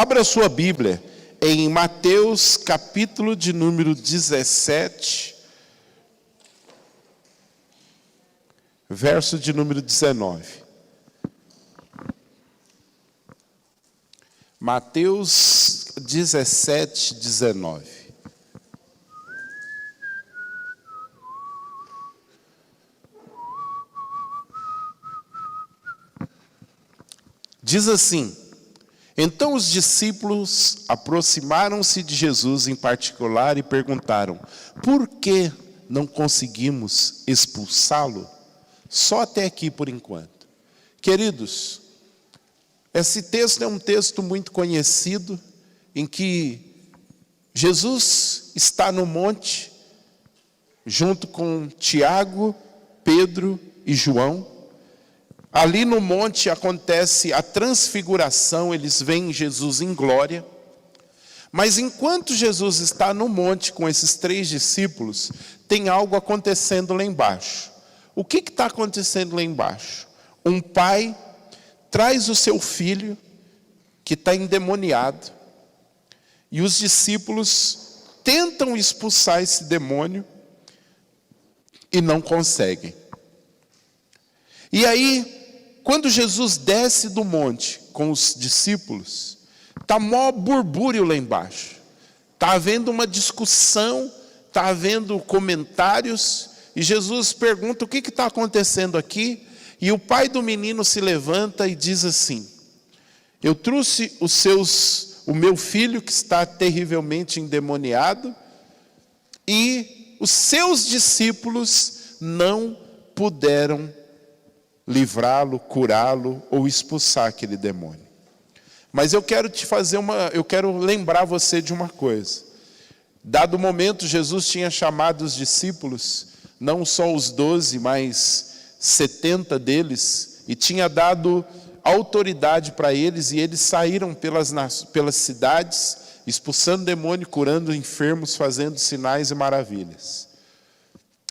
Abra sua Bíblia em Mateus capítulo de número 17, verso de número 19. Mateus 17, 19. Diz assim: então os discípulos aproximaram-se de Jesus em particular e perguntaram: por que não conseguimos expulsá-lo? Só até aqui por enquanto. Queridos, esse texto é um texto muito conhecido, em que Jesus está no monte, junto com Tiago, Pedro e João. Ali no monte acontece a transfiguração, eles veem Jesus em glória. Mas enquanto Jesus está no monte com esses 3 discípulos, tem algo acontecendo lá embaixo. O que está acontecendo lá embaixo? Um pai traz o seu filho, que está endemoniado, e os discípulos tentam expulsar esse demônio e não conseguem. E aí, quando Jesus desce do monte com os discípulos, está mó burbúrio lá embaixo. Está havendo uma discussão, está havendo comentários, e Jesus pergunta: o que está acontecendo aqui? E o pai do menino se levanta e diz assim: eu trouxe o meu filho que está terrivelmente endemoniado, e os seus discípulos não puderam livrá-lo, curá-lo ou expulsar aquele demônio. Mas eu quero lembrar você de uma coisa. Dado o momento, Jesus tinha chamado os discípulos, não só os 12, mas 70 deles, e tinha dado autoridade para eles, e eles saíram pelas cidades, expulsando demônio, curando enfermos, fazendo sinais e maravilhas.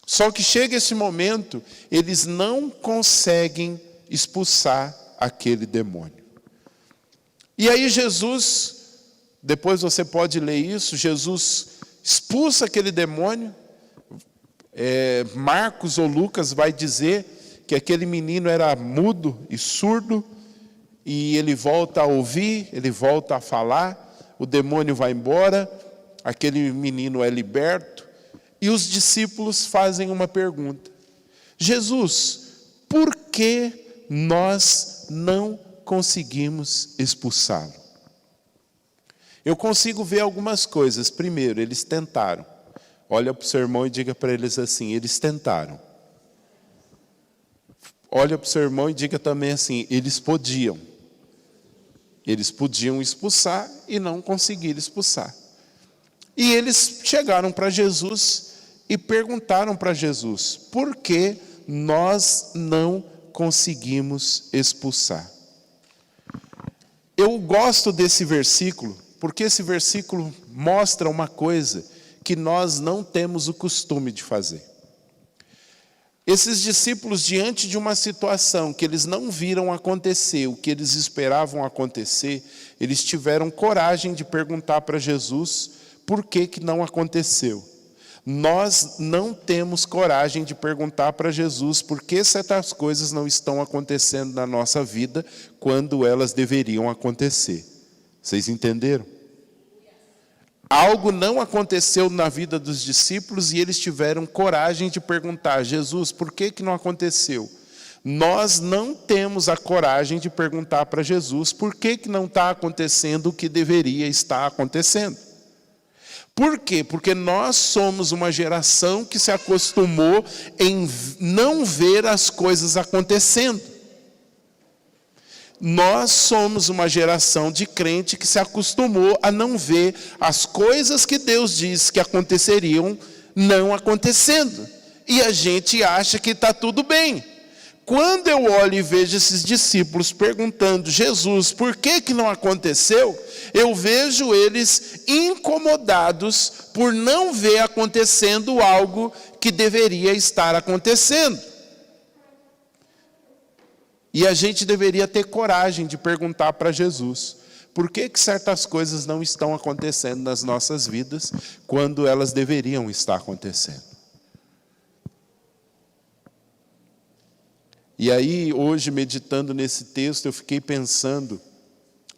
Só que chega esse momento, eles não conseguem expulsar aquele demônio. E aí Jesus, depois você pode ler isso, Jesus expulsa aquele demônio. Marcos ou Lucas vai dizer que aquele menino era mudo e surdo, e ele volta a ouvir, ele volta a falar, o demônio vai embora, aquele menino é liberto. E os discípulos fazem uma pergunta: Jesus, por que nós não conseguimos expulsá-lo? Eu consigo ver algumas coisas. Primeiro, eles tentaram. Olha para o seu irmão e diga para eles assim: eles tentaram. Olha para o seu irmão e diga também assim: eles podiam. Eles podiam expulsar e não conseguiram expulsar. E eles chegaram para Jesus e perguntaram para Jesus: por que nós não conseguimos expulsar? Eu gosto desse versículo, porque esse versículo mostra uma coisa que nós não temos o costume de fazer. Esses discípulos, diante de uma situação que eles não viram acontecer, o que eles esperavam acontecer, eles tiveram coragem de perguntar para Jesus por que não aconteceu. Nós não temos coragem de perguntar para Jesus por que certas coisas não estão acontecendo na nossa vida quando elas deveriam acontecer. Vocês entenderam? Algo não aconteceu na vida dos discípulos e eles tiveram coragem de perguntar: Jesus, por que não aconteceu? Nós não temos a coragem de perguntar para Jesus por que não está acontecendo o que deveria estar acontecendo. Por quê? Porque nós somos uma geração que se acostumou em não ver as coisas acontecendo. Nós somos uma geração de crente que se acostumou a não ver as coisas que Deus disse que aconteceriam não acontecendo. E a gente acha que está tudo bem. Quando eu olho e vejo esses discípulos perguntando: Jesus, por que não aconteceu? Eu vejo eles incomodados por não ver acontecendo algo que deveria estar acontecendo. E a gente deveria ter coragem de perguntar para Jesus: Por que certas coisas não estão acontecendo nas nossas vidas quando elas deveriam estar acontecendo? E aí, hoje, meditando nesse texto, eu fiquei pensando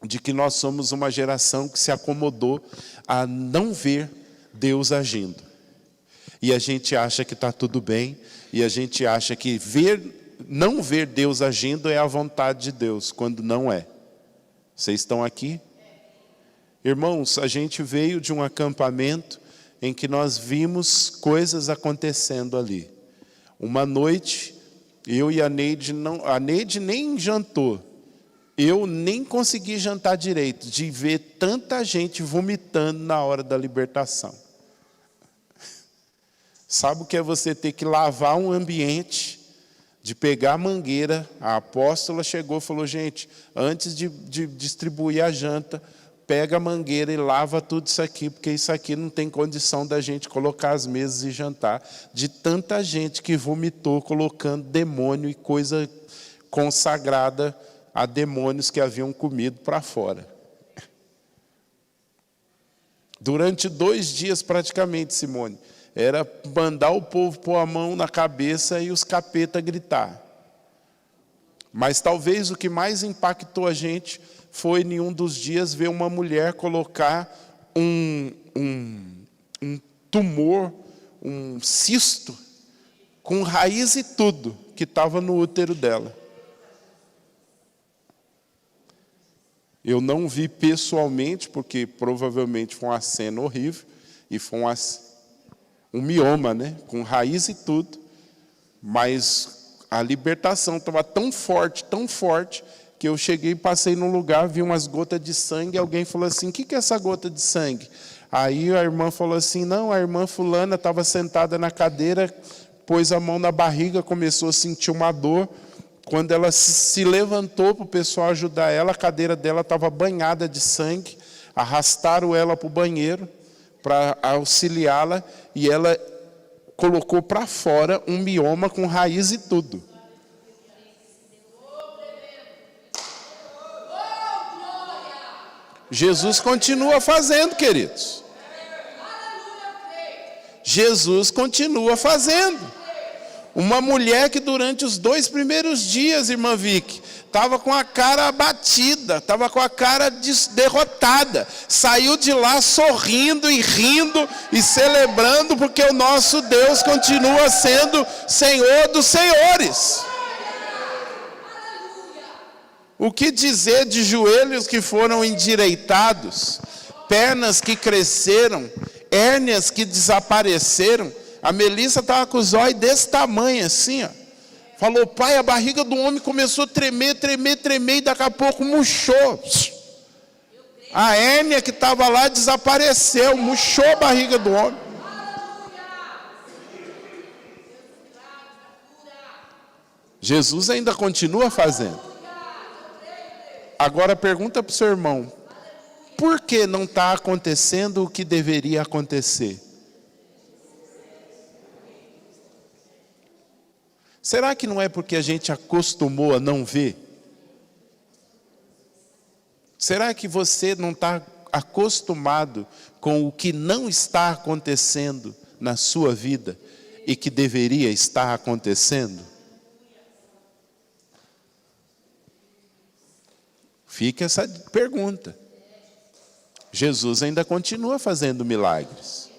de que nós somos uma geração que se acomodou a não ver Deus agindo. E a gente acha que está tudo bem, e a gente acha que não ver Deus agindo é a vontade de Deus, quando não é. Vocês estão aqui? Irmãos, a gente veio de um acampamento em que nós vimos coisas acontecendo ali. Uma noite, eu e a Neide nem jantou. Eu nem consegui jantar direito, de ver tanta gente vomitando na hora da libertação. Sabe o que é você ter que lavar um ambiente, de pegar a mangueira? A apóstola chegou e falou, gente, antes de distribuir a janta, pega a mangueira e lava tudo isso aqui, porque isso aqui não tem condição da gente colocar as mesas e jantar. De tanta gente que vomitou, colocando demônio e coisa consagrada a demônios que haviam comido para fora. Durante 2 dias praticamente, Simone, era mandar o povo pôr a mão na cabeça e os capeta gritar. Mas talvez o que mais impactou a gente foi, em um dos dias, ver uma mulher colocar um tumor, um cisto, com raiz e tudo, que estava no útero dela. Eu não vi pessoalmente, porque provavelmente foi uma cena horrível, e foi um mioma, né? Com raiz e tudo, mas a libertação estava tão forte, que eu cheguei e passei num lugar, vi umas gotas de sangue, e alguém falou assim, o que é essa gota de sangue? Aí a irmã falou assim, não, a irmã fulana estava sentada na cadeira, pôs a mão na barriga, começou a sentir uma dor. Quando ela se levantou para o pessoal ajudar ela, a cadeira dela estava banhada de sangue, arrastaram ela para o banheiro para auxiliá-la, e ela colocou para fora um mioma com raiz e tudo. Jesus continua fazendo, queridos. Jesus continua fazendo. Uma mulher que durante os 2 primeiros dias, irmã Vicky, estava com a cara abatida, estava com a cara derrotada, saiu de lá sorrindo e rindo e celebrando, porque o nosso Deus continua sendo Senhor dos senhores. O que dizer de joelhos que foram endireitados, pernas que cresceram, hérnias que desapareceram? A Melissa estava com os olhos desse tamanho assim, ó. Falou, pai, a barriga do homem começou a tremer, e daqui a pouco murchou. A hérnia que estava lá desapareceu, murchou a barriga do homem. Jesus ainda continua fazendo. Agora pergunta para o seu irmão, por que não está acontecendo o que deveria acontecer? Será que não é porque a gente acostumou a não ver? Será que você não está acostumado com o que não está acontecendo na sua vida e que deveria estar acontecendo? Fica essa pergunta. Jesus ainda continua fazendo milagres.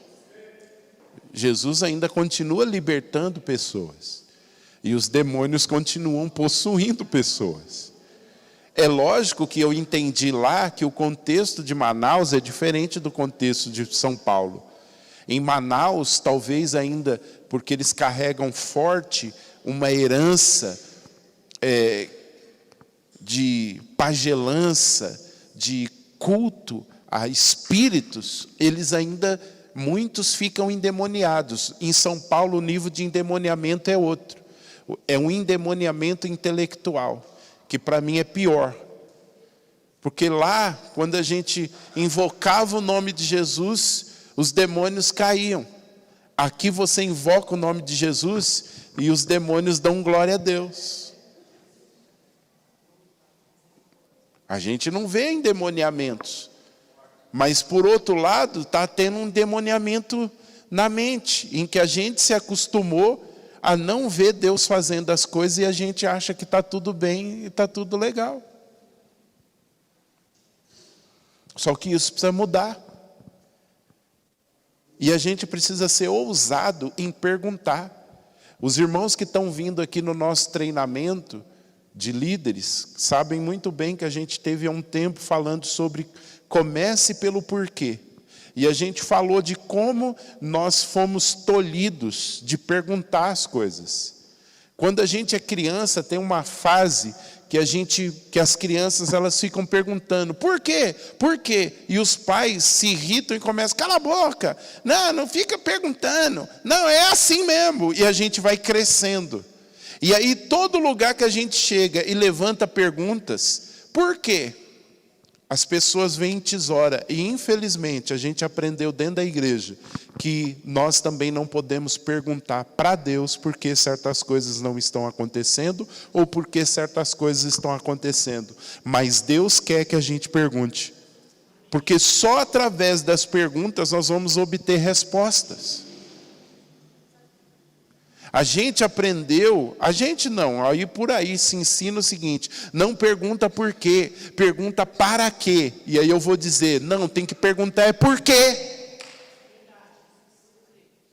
Jesus ainda continua libertando pessoas. E os demônios continuam possuindo pessoas. É lógico que eu entendi lá que o contexto de Manaus é diferente do contexto de São Paulo. Em Manaus, talvez ainda, porque eles carregam forte uma herança de pagelança, de culto a espíritos, eles ainda, muitos ficam endemoniados. Em São Paulo, o nível de endemoniamento é outro. É um endemoniamento intelectual, que para mim é pior. Porque lá, quando a gente invocava o nome de Jesus, os demônios caíam. Aqui você invoca o nome de Jesus e os demônios dão glória a Deus. A gente não vê endemoniamentos. Mas, por outro lado, está tendo um endemoniamento na mente, em que a gente se acostumou a não ver Deus fazendo as coisas e a gente acha que está tudo bem e está tudo legal. Só que isso precisa mudar. E a gente precisa ser ousado em perguntar. Os irmãos que estão vindo aqui no nosso treinamento de líderes sabem muito bem que a gente teve há um tempo falando sobre comece pelo porquê. E a gente falou de como nós fomos tolhidos de perguntar as coisas. Quando a gente é criança, tem uma fase que as crianças elas ficam perguntando, por quê? Por quê? E os pais se irritam e começam, cala a boca, não fica perguntando, não, é assim mesmo. E a gente vai crescendo. E aí todo lugar que a gente chega e levanta perguntas, por quê? As pessoas veem tesoura. E infelizmente a gente aprendeu dentro da igreja que nós também não podemos perguntar para Deus por que certas coisas não estão acontecendo ou por que certas coisas estão acontecendo. Mas Deus quer que a gente pergunte. Porque só através das perguntas nós vamos obter respostas. A gente aprendeu, a gente não, aí por aí se ensina o seguinte, não pergunta por quê, pergunta para quê. E aí eu vou dizer, não, tem que perguntar é por quê.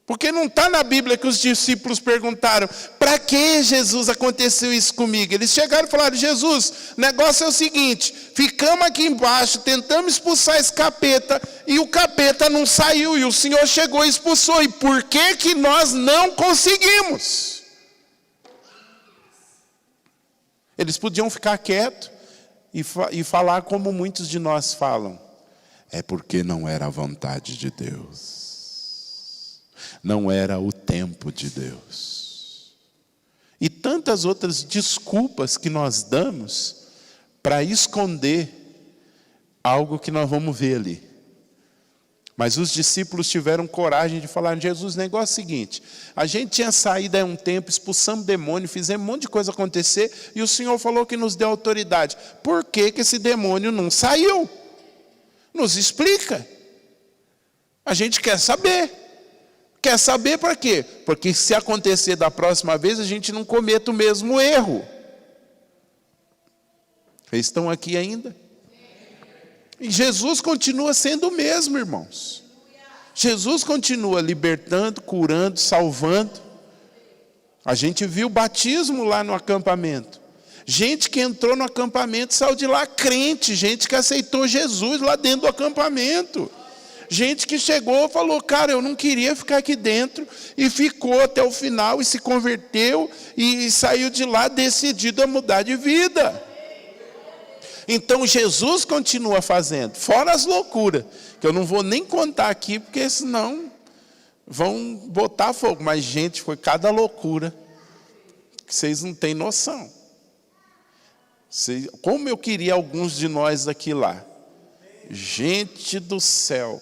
Porque não está na Bíblia que os discípulos perguntaram, para que Jesus aconteceu isso comigo? Eles chegaram e falaram, Jesus, o negócio é o seguinte, ficamos aqui embaixo, tentamos expulsar esse capeta, e o capeta não saiu, e o Senhor chegou e expulsou, e por que que nós não conseguimos? Eles podiam ficar quietos e falar como muitos de nós falam, é porque não era a vontade de Deus. Não era o tempo de Deus. E tantas outras desculpas que nós damos para esconder algo que nós vamos ver ali. Mas os discípulos tiveram coragem de falar, Jesus, o negócio é o seguinte, a gente tinha saído há um tempo, expulsamos demônio, fizemos um monte de coisa acontecer, e o Senhor falou que nos deu autoridade. Por que que esse demônio não saiu? Nos explica. A gente quer saber. Quer saber para quê? Porque se acontecer da próxima vez, a gente não cometa o mesmo erro. Vocês estão aqui ainda? E Jesus continua sendo o mesmo, irmãos. Jesus continua libertando, curando, salvando. A gente viu o batismo lá no acampamento. Gente que entrou no acampamento saiu de lá crente. Gente que aceitou Jesus lá dentro do acampamento. Gente que chegou e falou, cara, eu não queria ficar aqui dentro, e ficou até o final, e se converteu, e saiu de lá decidido a mudar de vida. Então Jesus continua fazendo, fora as loucuras, que eu não vou nem contar aqui, porque senão vão botar fogo. Mas gente, foi cada loucura, que vocês não têm noção. Como eu queria alguns de nós aqui lá. Gente do céu.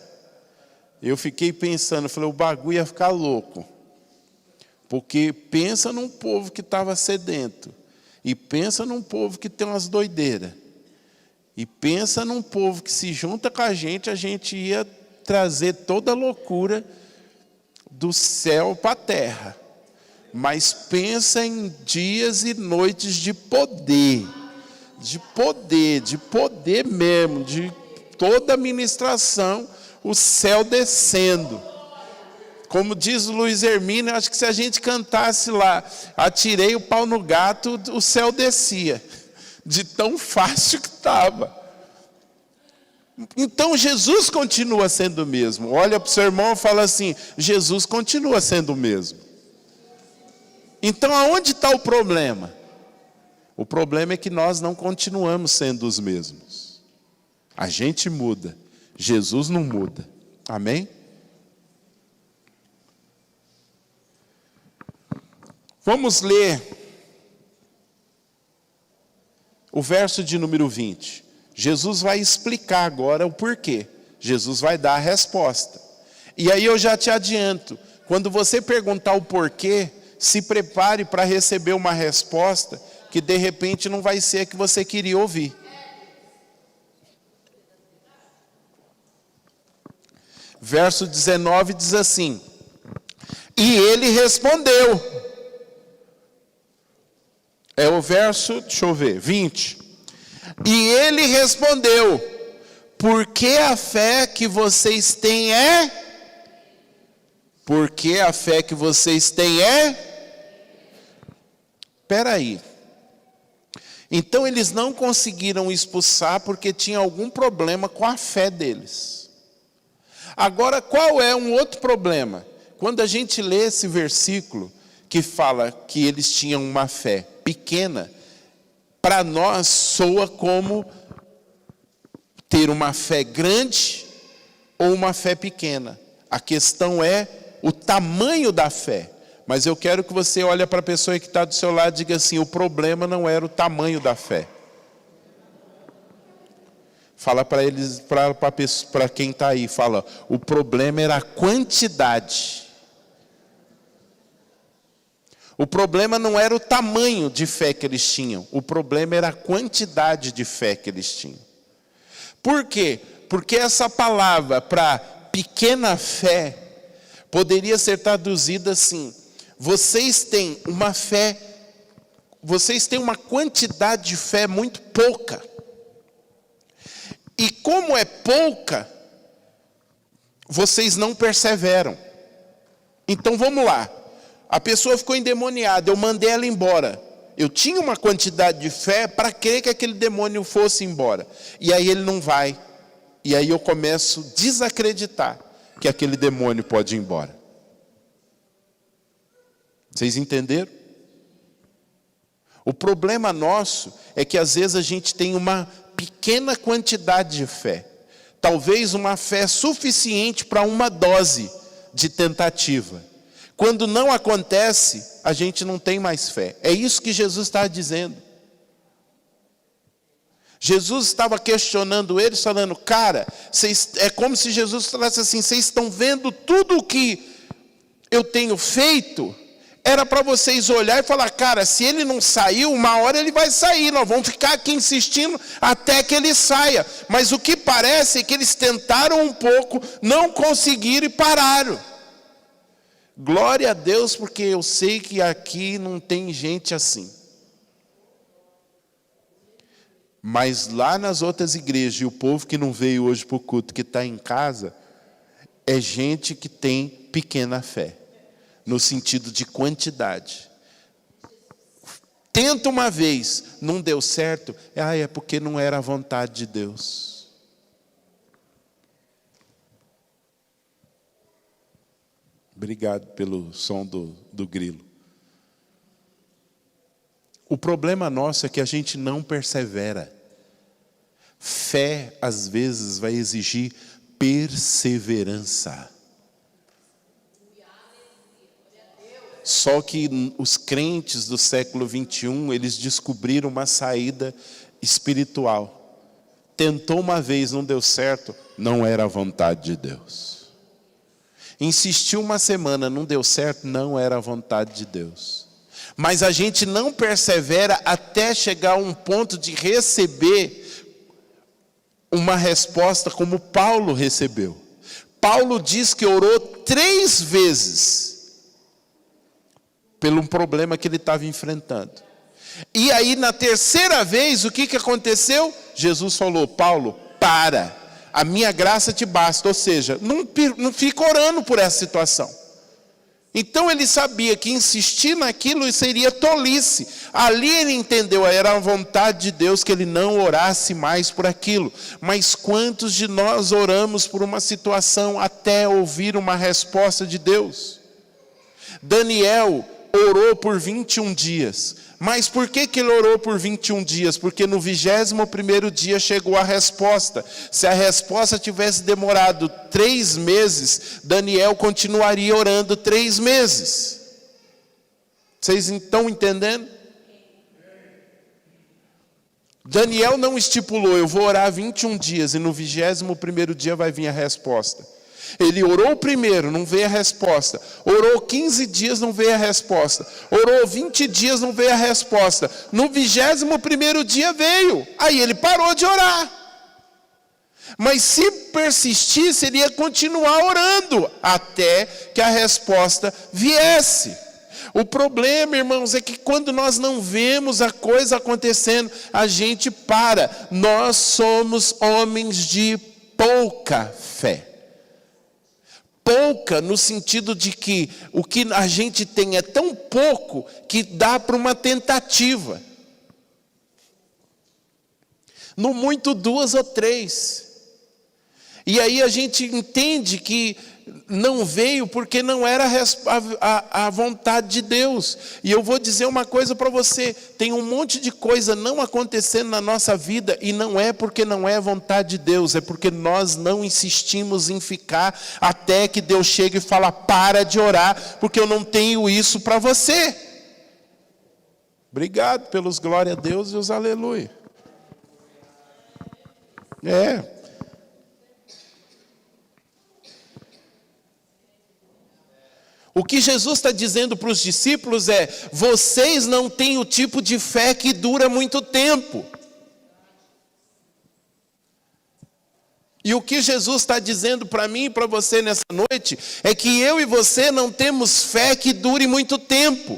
Eu fiquei pensando, falei, o bagulho ia ficar louco. Porque pensa num povo que estava sedento. E pensa num povo que tem umas doideiras. E pensa num povo que se junta com a gente ia trazer toda a loucura do céu para a terra. Mas pensa em dias e noites de poder. De poder mesmo, de toda a ministração, o céu descendo. Como diz o Luiz Hermínio, acho que se a gente cantasse lá, atirei o pau no gato, o céu descia. De tão fácil que estava. Então Jesus continua sendo o mesmo. Olha para o seu irmão e fala assim, Jesus continua sendo o mesmo. Então aonde está o problema? O problema é que nós não continuamos sendo os mesmos. A gente muda. Jesus não muda. Amém? Vamos ler o verso de número 20. Jesus vai explicar agora o porquê. Jesus vai dar a resposta. E aí eu já te adianto, quando você perguntar o porquê, se prepare para receber uma resposta que de repente não vai ser a que você queria ouvir. Verso 19 diz assim: e ele respondeu. É o verso, deixa eu ver, 20. E ele respondeu: porque a fé que vocês têm é? Porque a fé que vocês têm é? Espera aí. Então eles não conseguiram expulsar porque tinha algum problema com a fé deles. Agora, qual é um outro problema? Quando a gente lê esse versículo que fala que eles tinham uma fé pequena, para nós soa como ter uma fé grande ou uma fé pequena. A questão é o tamanho da fé. Mas eu quero que você olhe para a pessoa que está do seu lado e diga assim: o problema não era o tamanho da fé. Fala para eles, para quem está aí, fala: o problema era a quantidade. O problema não era o tamanho de fé que eles tinham, o problema era a quantidade de fé que eles tinham. Por quê? Porque essa palavra para pequena fé poderia ser traduzida assim: vocês têm uma fé, vocês têm uma quantidade de fé muito pouca. E como é pouca, vocês não perseveram. Então vamos lá. A pessoa ficou endemoniada, eu mandei ela embora. Eu tinha uma quantidade de fé para crer que aquele demônio fosse embora. E aí ele não vai. E aí eu começo a desacreditar que aquele demônio pode ir embora. Vocês entenderam? O problema nosso é que às vezes a gente tem uma pequena quantidade de fé. Talvez uma fé suficiente para uma dose de tentativa. Quando não acontece, a gente não tem mais fé. É isso que Jesus está dizendo. Jesus estava questionando eles, falando: cara, é como se Jesus falasse assim: vocês estão vendo tudo o que eu tenho feito? Era para vocês olhar e falar: cara, se ele não saiu, uma hora ele vai sair, nós vamos ficar aqui insistindo até que ele saia. Mas o que parece é que eles tentaram um pouco, não conseguiram e pararam. Glória a Deus, porque eu sei que aqui não tem gente assim. Mas lá nas outras igrejas, e o povo que não veio hoje para o culto, que está em casa, é gente que tem pequena fé, no sentido de quantidade. Tenta uma vez, não deu certo, é porque não era a vontade de Deus. Obrigado pelo som do grilo. O problema nosso é que a gente não persevera. Fé, às vezes, vai exigir perseverança. Só que os crentes do século 21, eles descobriram uma saída espiritual. Tentou uma vez, não deu certo, não era a vontade de Deus. Insistiu uma semana, não deu certo, não era a vontade de Deus. Mas a gente não persevera até chegar a um ponto de receber uma resposta como Paulo recebeu. Paulo diz que orou 3 vezes pelo problema que ele estava enfrentando. E aí na terceira vez, o que aconteceu? Jesus falou: Paulo, para. A minha graça te basta, ou seja, não fica orando por essa situação. Então ele sabia que insistir naquilo seria tolice. Ali ele entendeu, era a vontade de Deus que ele não orasse mais por aquilo. Mas quantos de nós oramos por uma situação até ouvir uma resposta de Deus? Daniel orou por 21 dias. Mas por que ele orou por 21 dias? Porque no 21º dia chegou a resposta. Se a resposta tivesse demorado 3 meses, Daniel continuaria orando 3 meses. Vocês estão entendendo? Daniel não estipulou: eu vou orar 21 dias e no 21º dia vai vir a resposta. Ele orou primeiro, não veio a resposta. Orou 15 dias, não veio a resposta. Orou 20 dias, não veio a resposta. No 21º dia veio. Aí ele parou de orar. Mas se persistisse, ele ia continuar orando até que a resposta viesse. O problema, irmãos, é que quando nós não vemos a coisa acontecendo, a gente para. Nós somos homens de pouca fé. Pouca no sentido de que o que a gente tem é tão pouco que dá para uma tentativa. No muito 2 ou 3. E aí a gente entende que não veio porque não era a vontade de Deus. E eu vou dizer uma coisa para você: tem um monte de coisa não acontecendo na nossa vida, e não é porque não é vontade de Deus, é porque nós não insistimos em ficar até que Deus chegue e fala: para de orar, porque eu não tenho isso para você. Obrigado pelos glória a Deus e os aleluia. O que Jesus está dizendo para os discípulos é: vocês não têm o tipo de fé que dura muito tempo. E o que Jesus está dizendo para mim e para você nessa noite é que eu e você não temos fé que dure muito tempo.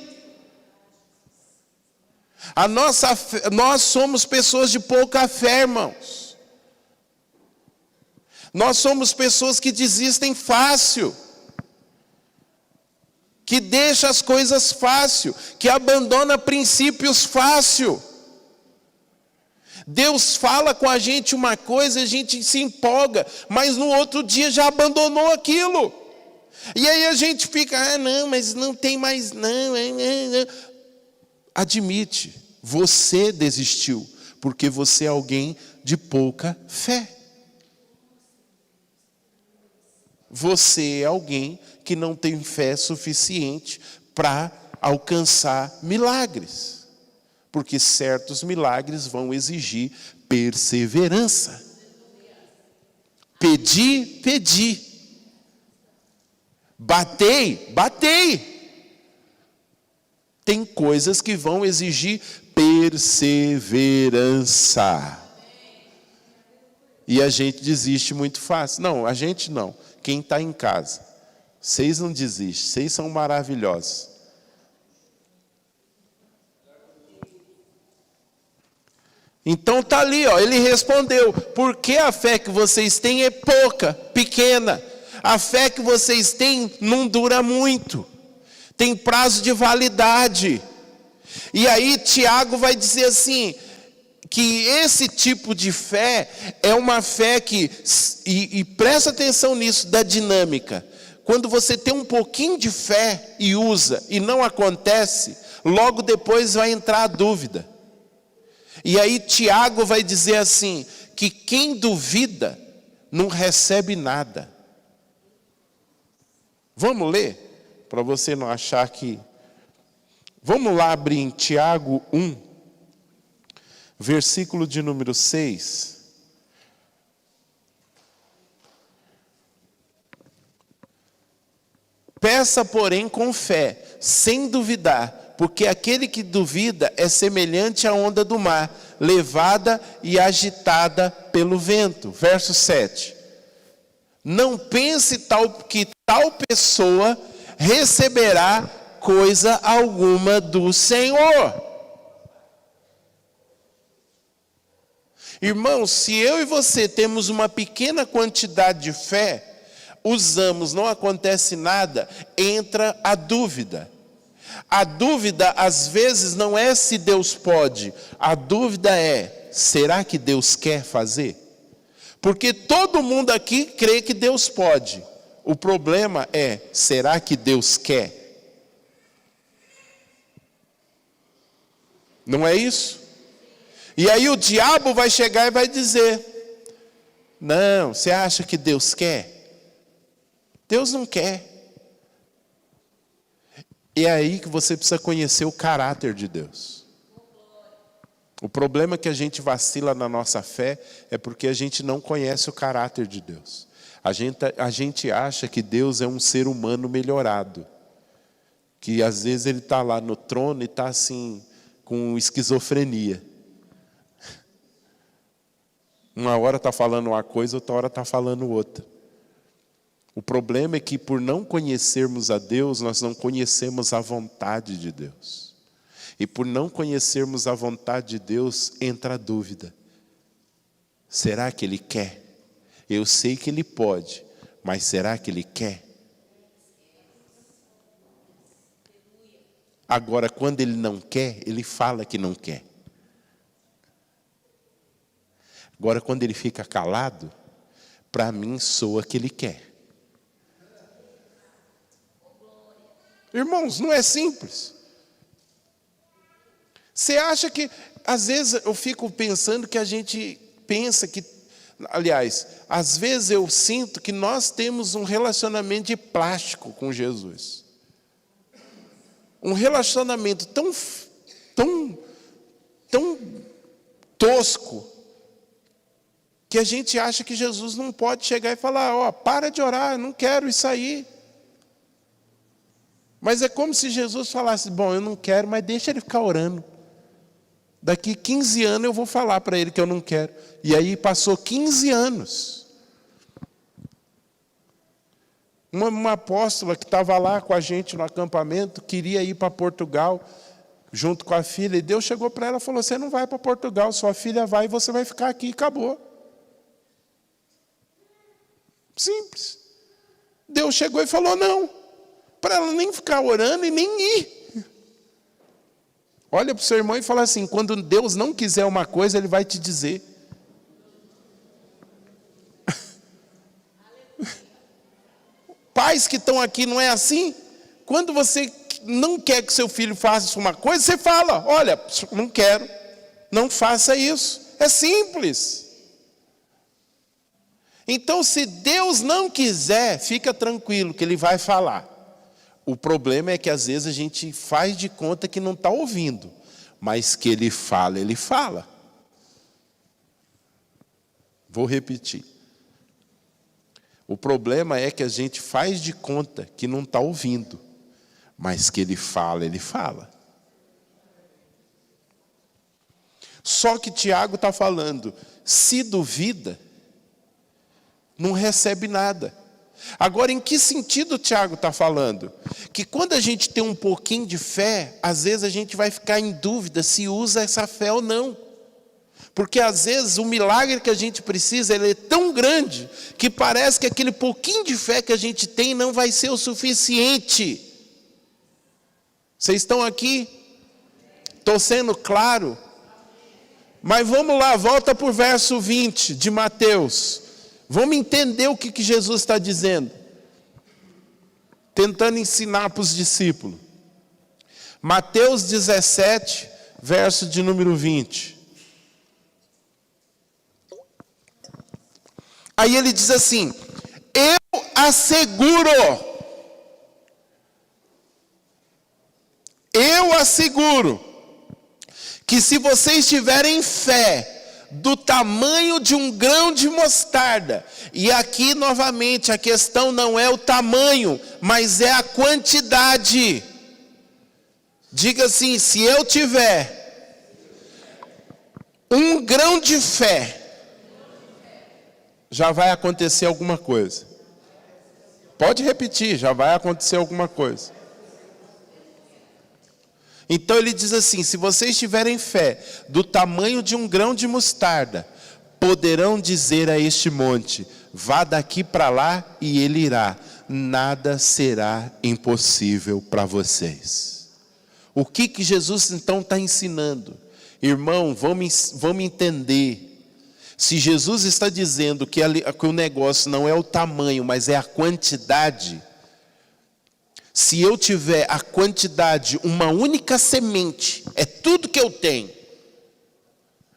Nós somos pessoas de pouca fé, irmãos. Nós somos pessoas que desistem fácil, que deixa as coisas fácil, que abandona princípios fácil. Deus fala com a gente uma coisa, a gente se empolga, mas no outro dia já abandonou aquilo. E aí a gente fica: não, mas não tem mais não. Admite, você desistiu, porque você é alguém de pouca fé. Você é alguém que não tem fé suficiente para alcançar milagres. Porque certos milagres vão exigir perseverança. Pedi. Batei. Tem coisas que vão exigir perseverança. E a gente desiste muito fácil. Não, a gente não. Quem está em casa. Vocês não desistem, vocês são maravilhosos. Então está ali, ele respondeu: porque a fé que vocês têm é pouca, pequena. A fé que vocês têm não dura muito. Tem prazo de validade. E aí Tiago vai dizer assim, que esse tipo de fé é uma fé que, e presta atenção nisso, da dinâmica. Quando você tem um pouquinho de fé e usa, e não acontece, logo depois vai entrar a dúvida. E aí Tiago vai dizer assim, que quem duvida não recebe nada. Vamos ler? Para você não achar que... Vamos lá abrir em Tiago 1, versículo de número 6. Peça, porém, com fé, sem duvidar, porque aquele que duvida é semelhante à onda do mar, levada e agitada pelo vento. Verso 7. Não pense que tal pessoa receberá coisa alguma do Senhor. Irmãos, se eu e você temos uma pequena quantidade de fé, usamos, não acontece nada, entra a dúvida. A dúvida, às vezes, não é se Deus pode. A dúvida é, será que Deus quer fazer? Porque todo mundo aqui crê que Deus pode. O problema é, será que Deus quer? Não é isso? E aí o diabo vai chegar e vai dizer, não, você acha que Deus quer? Deus não quer. E é aí que você precisa conhecer o caráter de Deus. O problema é que a gente vacila na nossa fé é porque a gente não conhece o caráter de Deus. A gente acha que Deus é um ser humano melhorado. Que às vezes ele está lá no trono e está assim, com esquizofrenia. Uma hora está falando uma coisa, outra hora está falando outra. O problema é que por não conhecermos a Deus, nós não conhecemos a vontade de Deus. E por não conhecermos a vontade de Deus, entra a dúvida. Será que Ele quer? Eu sei que Ele pode, mas será que Ele quer? Agora, quando Ele não quer, Ele fala que não quer. Agora, quando Ele fica calado, para mim soa que Ele quer. Irmãos, não é simples. Você acha que, às vezes eu fico pensando que a gente pensa que, aliás, às vezes eu sinto que nós temos um relacionamento de plástico com Jesus. Um relacionamento tão tosco, que a gente acha que Jesus não pode chegar e falar, ó, para de orar, eu não quero isso aí. Mas é como se Jesus falasse, bom, eu não quero, mas deixa ele ficar orando. Daqui 15 anos eu vou falar para ele que eu não quero. E aí passou 15 anos. Uma apóstola que estava lá com a gente no acampamento, queria ir para Portugal, junto com a filha, e Deus chegou para ela e falou, você não vai para Portugal, sua filha vai e você vai ficar aqui, e acabou. Simples. Deus chegou e falou, não. Para ela nem ficar orando e nem ir. Olha para o seu irmão e fala assim, quando Deus não quiser uma coisa, Ele vai te dizer. Pais que estão aqui, não é assim? Quando você não quer que seu filho faça uma coisa, você fala, olha, não quero, não faça isso. É simples. Então, se Deus não quiser, fica tranquilo que Ele vai falar. O problema é que às vezes a gente faz de conta que não está ouvindo, mas que Ele fala, Ele fala. Vou repetir. O problema é que a gente faz de conta que não está ouvindo, mas que Ele fala, Ele fala. Só que Tiago está falando, se duvida, não recebe nada. Agora, em que sentido o Tiago está falando? Que quando a gente tem um pouquinho de fé, às vezes a gente vai ficar em dúvida se usa essa fé ou não. Porque às vezes o milagre que a gente precisa, ele é tão grande, que parece que aquele pouquinho de fé que a gente tem não vai ser o suficiente. Vocês estão aqui? Estou sendo claro? Mas vamos lá, volta para o verso 20 de Mateus. Vamos entender o que Jesus está dizendo. Tentando ensinar para os discípulos. Mateus 17, verso de número 20. Aí ele diz assim, eu asseguro, que se vocês tiverem fé, do tamanho de um grão de mostarda. E aqui novamente a questão não é o tamanho, mas é a quantidade. Diga assim, se eu tiver um grão de fé, já vai acontecer alguma coisa. Pode repetir, já vai acontecer alguma coisa. Então ele diz assim, se vocês tiverem fé do tamanho de um grão de mostarda, poderão dizer a este monte, vá daqui para lá e ele irá. Nada será impossível para vocês. O que Jesus então está ensinando? Irmão, vamos entender. Se Jesus está dizendo que o negócio não é o tamanho, mas é a quantidade. Se eu tiver a quantidade, uma única semente, é tudo que eu tenho.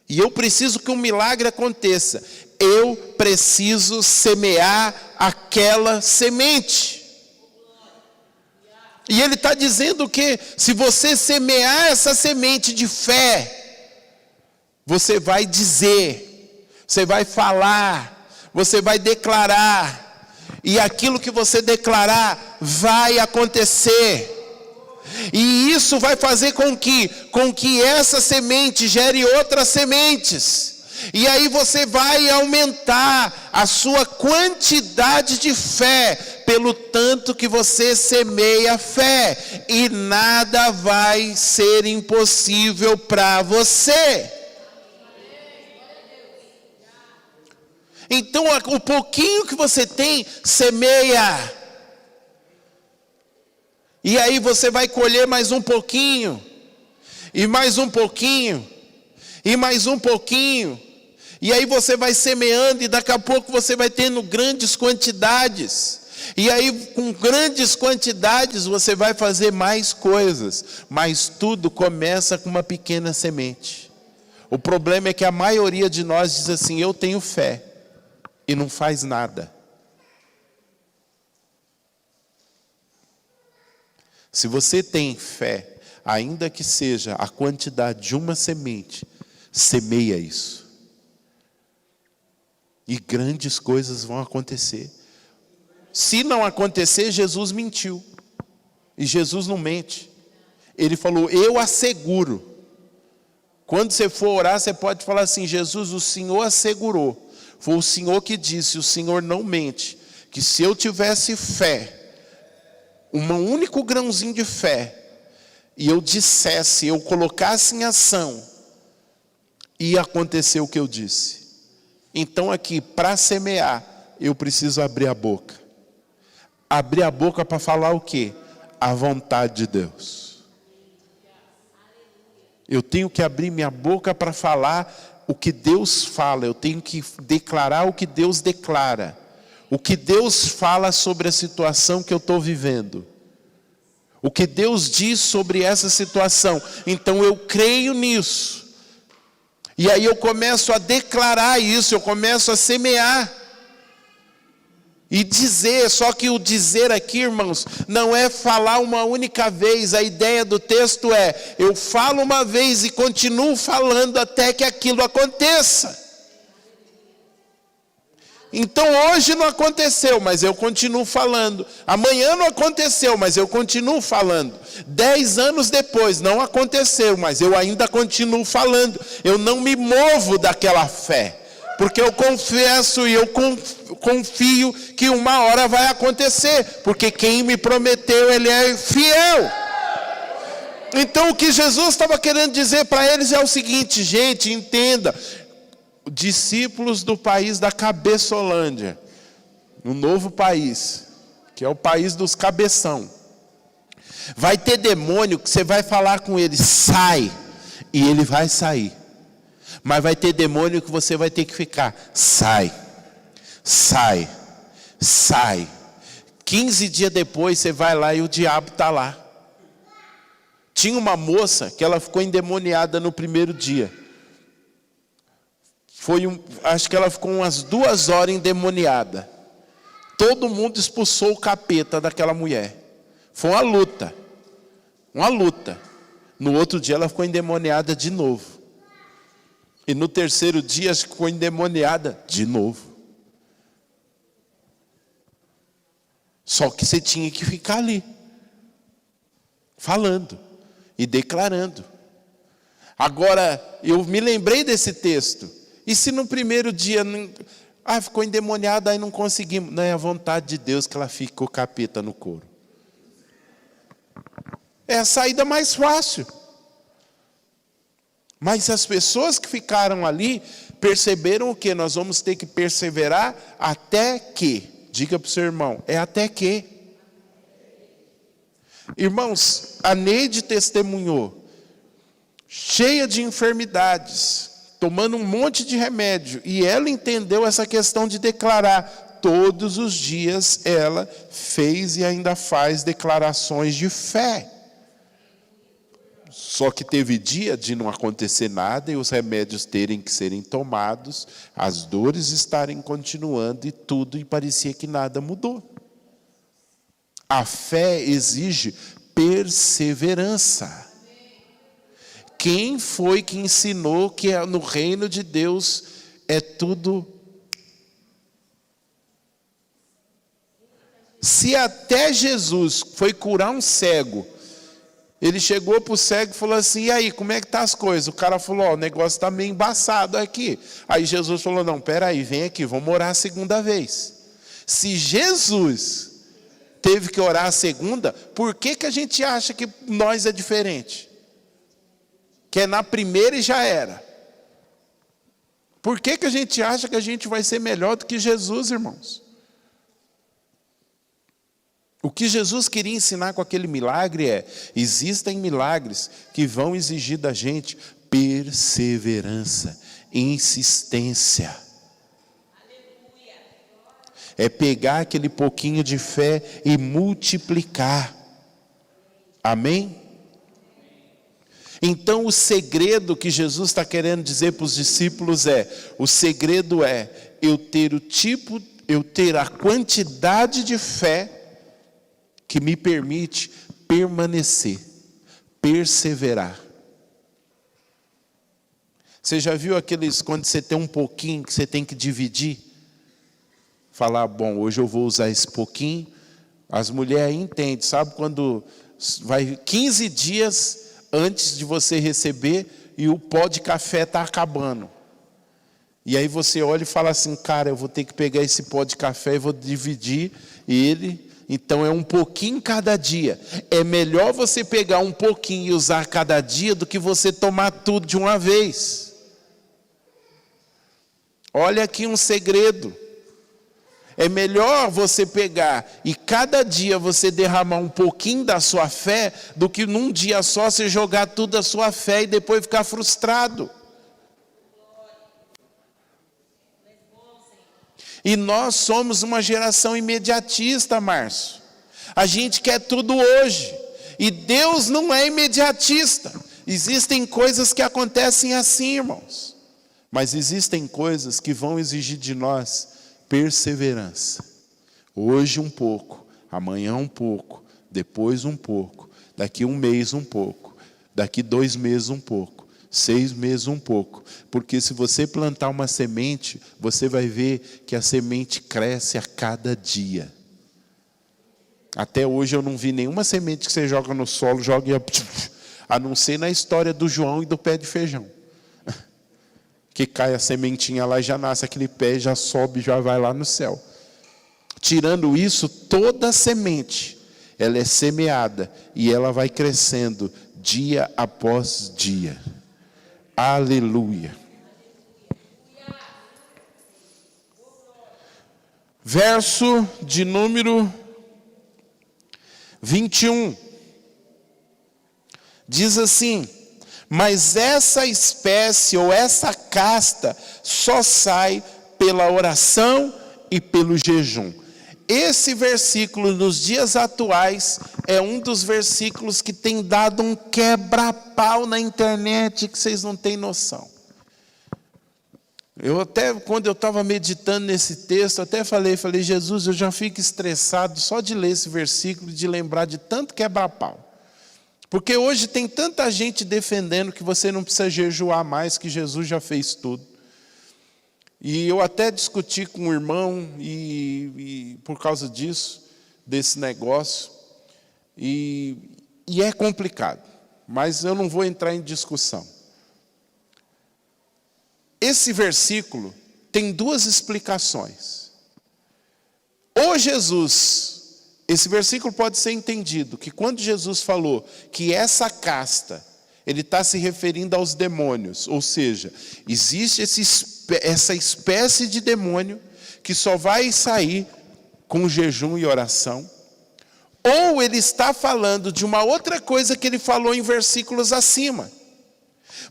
E eu preciso que um milagre aconteça. Eu preciso semear aquela semente. E ele está dizendo que se você semear essa semente de fé, você vai dizer, você vai falar, você vai declarar. E aquilo que você declarar vai acontecer. E isso vai fazer com que essa semente gere outras sementes. E aí você vai aumentar a sua quantidade de fé, pelo tanto que você semeia fé, e nada vai ser impossível para você. Então, o pouquinho que você tem, semeia. E aí você vai colher mais um pouquinho, e mais um pouquinho, e mais um pouquinho. E aí você vai semeando, e daqui a pouco você vai tendo grandes quantidades. E aí com grandes quantidades você vai fazer mais coisas. Mas tudo começa com uma pequena semente. O problema é que a maioria de nós diz assim: eu tenho fé, e não faz nada. Se você tem fé, ainda que seja a quantidade de uma semente, semeia isso. E grandes coisas vão acontecer. Se não acontecer, Jesus mentiu. E Jesus não mente. Ele falou: eu asseguro. Quando você for orar, você pode falar assim: Jesus, o Senhor assegurou. Foi o Senhor que disse, o Senhor não mente, que se eu tivesse fé, um único grãozinho de fé, e eu dissesse, eu colocasse em ação, ia acontecer o que eu disse. Então aqui, para semear, eu preciso abrir a boca. Abrir a boca para falar o quê? A vontade de Deus. Eu tenho que abrir minha boca para falar o que Deus fala. Eu tenho que declarar o que Deus declara. O que Deus fala sobre a situação que eu estou vivendo. O que Deus diz sobre essa situação. Então eu creio nisso. E aí eu começo a declarar isso, eu começo a semear. E dizer, só que o dizer aqui, irmãos, não é falar uma única vez. A ideia do texto é: eu falo uma vez e continuo falando até que aquilo aconteça. Então hoje não aconteceu, mas eu continuo falando. Amanhã não aconteceu, mas eu continuo falando. 10 anos depois não aconteceu, mas eu ainda continuo falando. Eu não me movo daquela fé, porque eu confesso e eu confio que uma hora vai acontecer, porque quem me prometeu, Ele é fiel. Então o que Jesus estava querendo dizer para eles é o seguinte: gente, entenda. Discípulos do país da Cabeçolândia, um novo país, que é o país dos cabeção. Vai ter demônio que você vai falar com ele, sai, e ele vai sair. Mas vai ter demônio que você vai ter que ficar, sai, sai, sai. 15 dias depois você vai lá e o diabo está lá. Tinha uma moça que ela ficou endemoniada no primeiro dia. Acho que ela ficou umas 2 horas endemoniada. Todo mundo expulsou o capeta daquela mulher. Foi uma luta. Uma luta. No outro dia ela ficou endemoniada de novo. E no terceiro dia acho que ficou endemoniada de novo. Só que você tinha que ficar ali, falando e declarando. Agora, eu me lembrei desse texto. E se no primeiro dia, ficou endemoniada, aí não conseguimos. Não é a vontade de Deus que ela fique com o capeta no couro. É a saída mais fácil. Mas as pessoas que ficaram ali, perceberam o que? Nós vamos ter que perseverar até que. Diga para o seu irmão, é até que. Irmãos, a Neide testemunhou, cheia de enfermidades, tomando um monte de remédio, e ela entendeu essa questão de declarar. Todos os dias ela fez e ainda faz declarações de fé. Só que teve dia de não acontecer nada e os remédios terem que serem tomados, as dores estarem continuando e tudo, e parecia que nada mudou. A fé exige perseverança. Quem foi que ensinou que no reino de Deus é tudo? Se até Jesus foi curar um cego, Ele chegou para o cego e falou assim: e aí, como é que tá as coisas? O cara falou: ó, o negócio está meio embaçado aqui. Aí Jesus falou: não, peraí, vem aqui, vamos orar a segunda vez. Se Jesus teve que orar a segunda, por que a gente acha que nós é diferente? Que é na primeira e já era. Por que a gente acha que a gente vai ser melhor do que Jesus, irmãos? O que Jesus queria ensinar com aquele milagre é: existem milagres que vão exigir da gente perseverança, insistência. É pegar aquele pouquinho de fé e multiplicar. Amém? Então o segredo que Jesus está querendo dizer para os discípulos o segredo é eu ter a quantidade de fé que me permite permanecer, perseverar. Você já viu aqueles, quando você tem um pouquinho que você tem que dividir? Falar, bom, hoje eu vou usar esse pouquinho. As mulheres entendem, sabe? Quando vai 15 dias antes de você receber e o pó de café está acabando. E aí você olha e fala assim: cara, eu vou ter que pegar esse pó de café e vou dividir ele. Então é um pouquinho cada dia. É melhor você pegar um pouquinho e usar cada dia do que você tomar tudo de uma vez. Olha aqui um segredo. É melhor você pegar e cada dia você derramar um pouquinho da sua fé do que num dia só você jogar tudo a sua fé e depois ficar frustrado. E nós somos uma geração imediatista, Márcio. A gente quer tudo hoje. E Deus não é imediatista. Existem coisas que acontecem assim, irmãos. Mas existem coisas que vão exigir de nós perseverança. Hoje um pouco, amanhã um pouco, depois um pouco, daqui um mês um pouco, daqui 2 meses um pouco, 6 meses um pouco. Porque se você plantar uma semente, você vai ver que a semente cresce a cada dia. Até hoje eu não vi nenhuma semente que você joga no solo, a não ser na história do João e do pé de feijão. Que cai a sementinha lá e já nasce aquele pé, já sobe, já vai lá no céu. Tirando isso, toda semente, ela é semeada e ela vai crescendo dia após dia. Aleluia. Verso de número 21. Diz assim: mas essa espécie ou essa casta só sai pela oração e pelo jejum. Esse versículo nos dias atuais é um dos versículos que tem dado um quebra-pau na internet que vocês não têm noção. Eu até, quando eu estava meditando nesse texto, até falei, Jesus, eu já fico estressado só de ler esse versículo e de lembrar de tanto quebra-pau. Porque hoje tem tanta gente defendendo que você não precisa jejuar mais, que Jesus já fez tudo. E eu até discuti com um irmão e por causa disso, desse negócio, e é complicado, mas eu não vou entrar em discussão. Esse versículo tem 2 explicações. Ou Jesus, esse versículo pode ser entendido que quando Jesus falou que essa casta, ele está se referindo aos demônios, ou seja, existe essa espécie de demônio que só vai sair com jejum e oração, ou ele está falando de uma outra coisa que ele falou em versículos acima.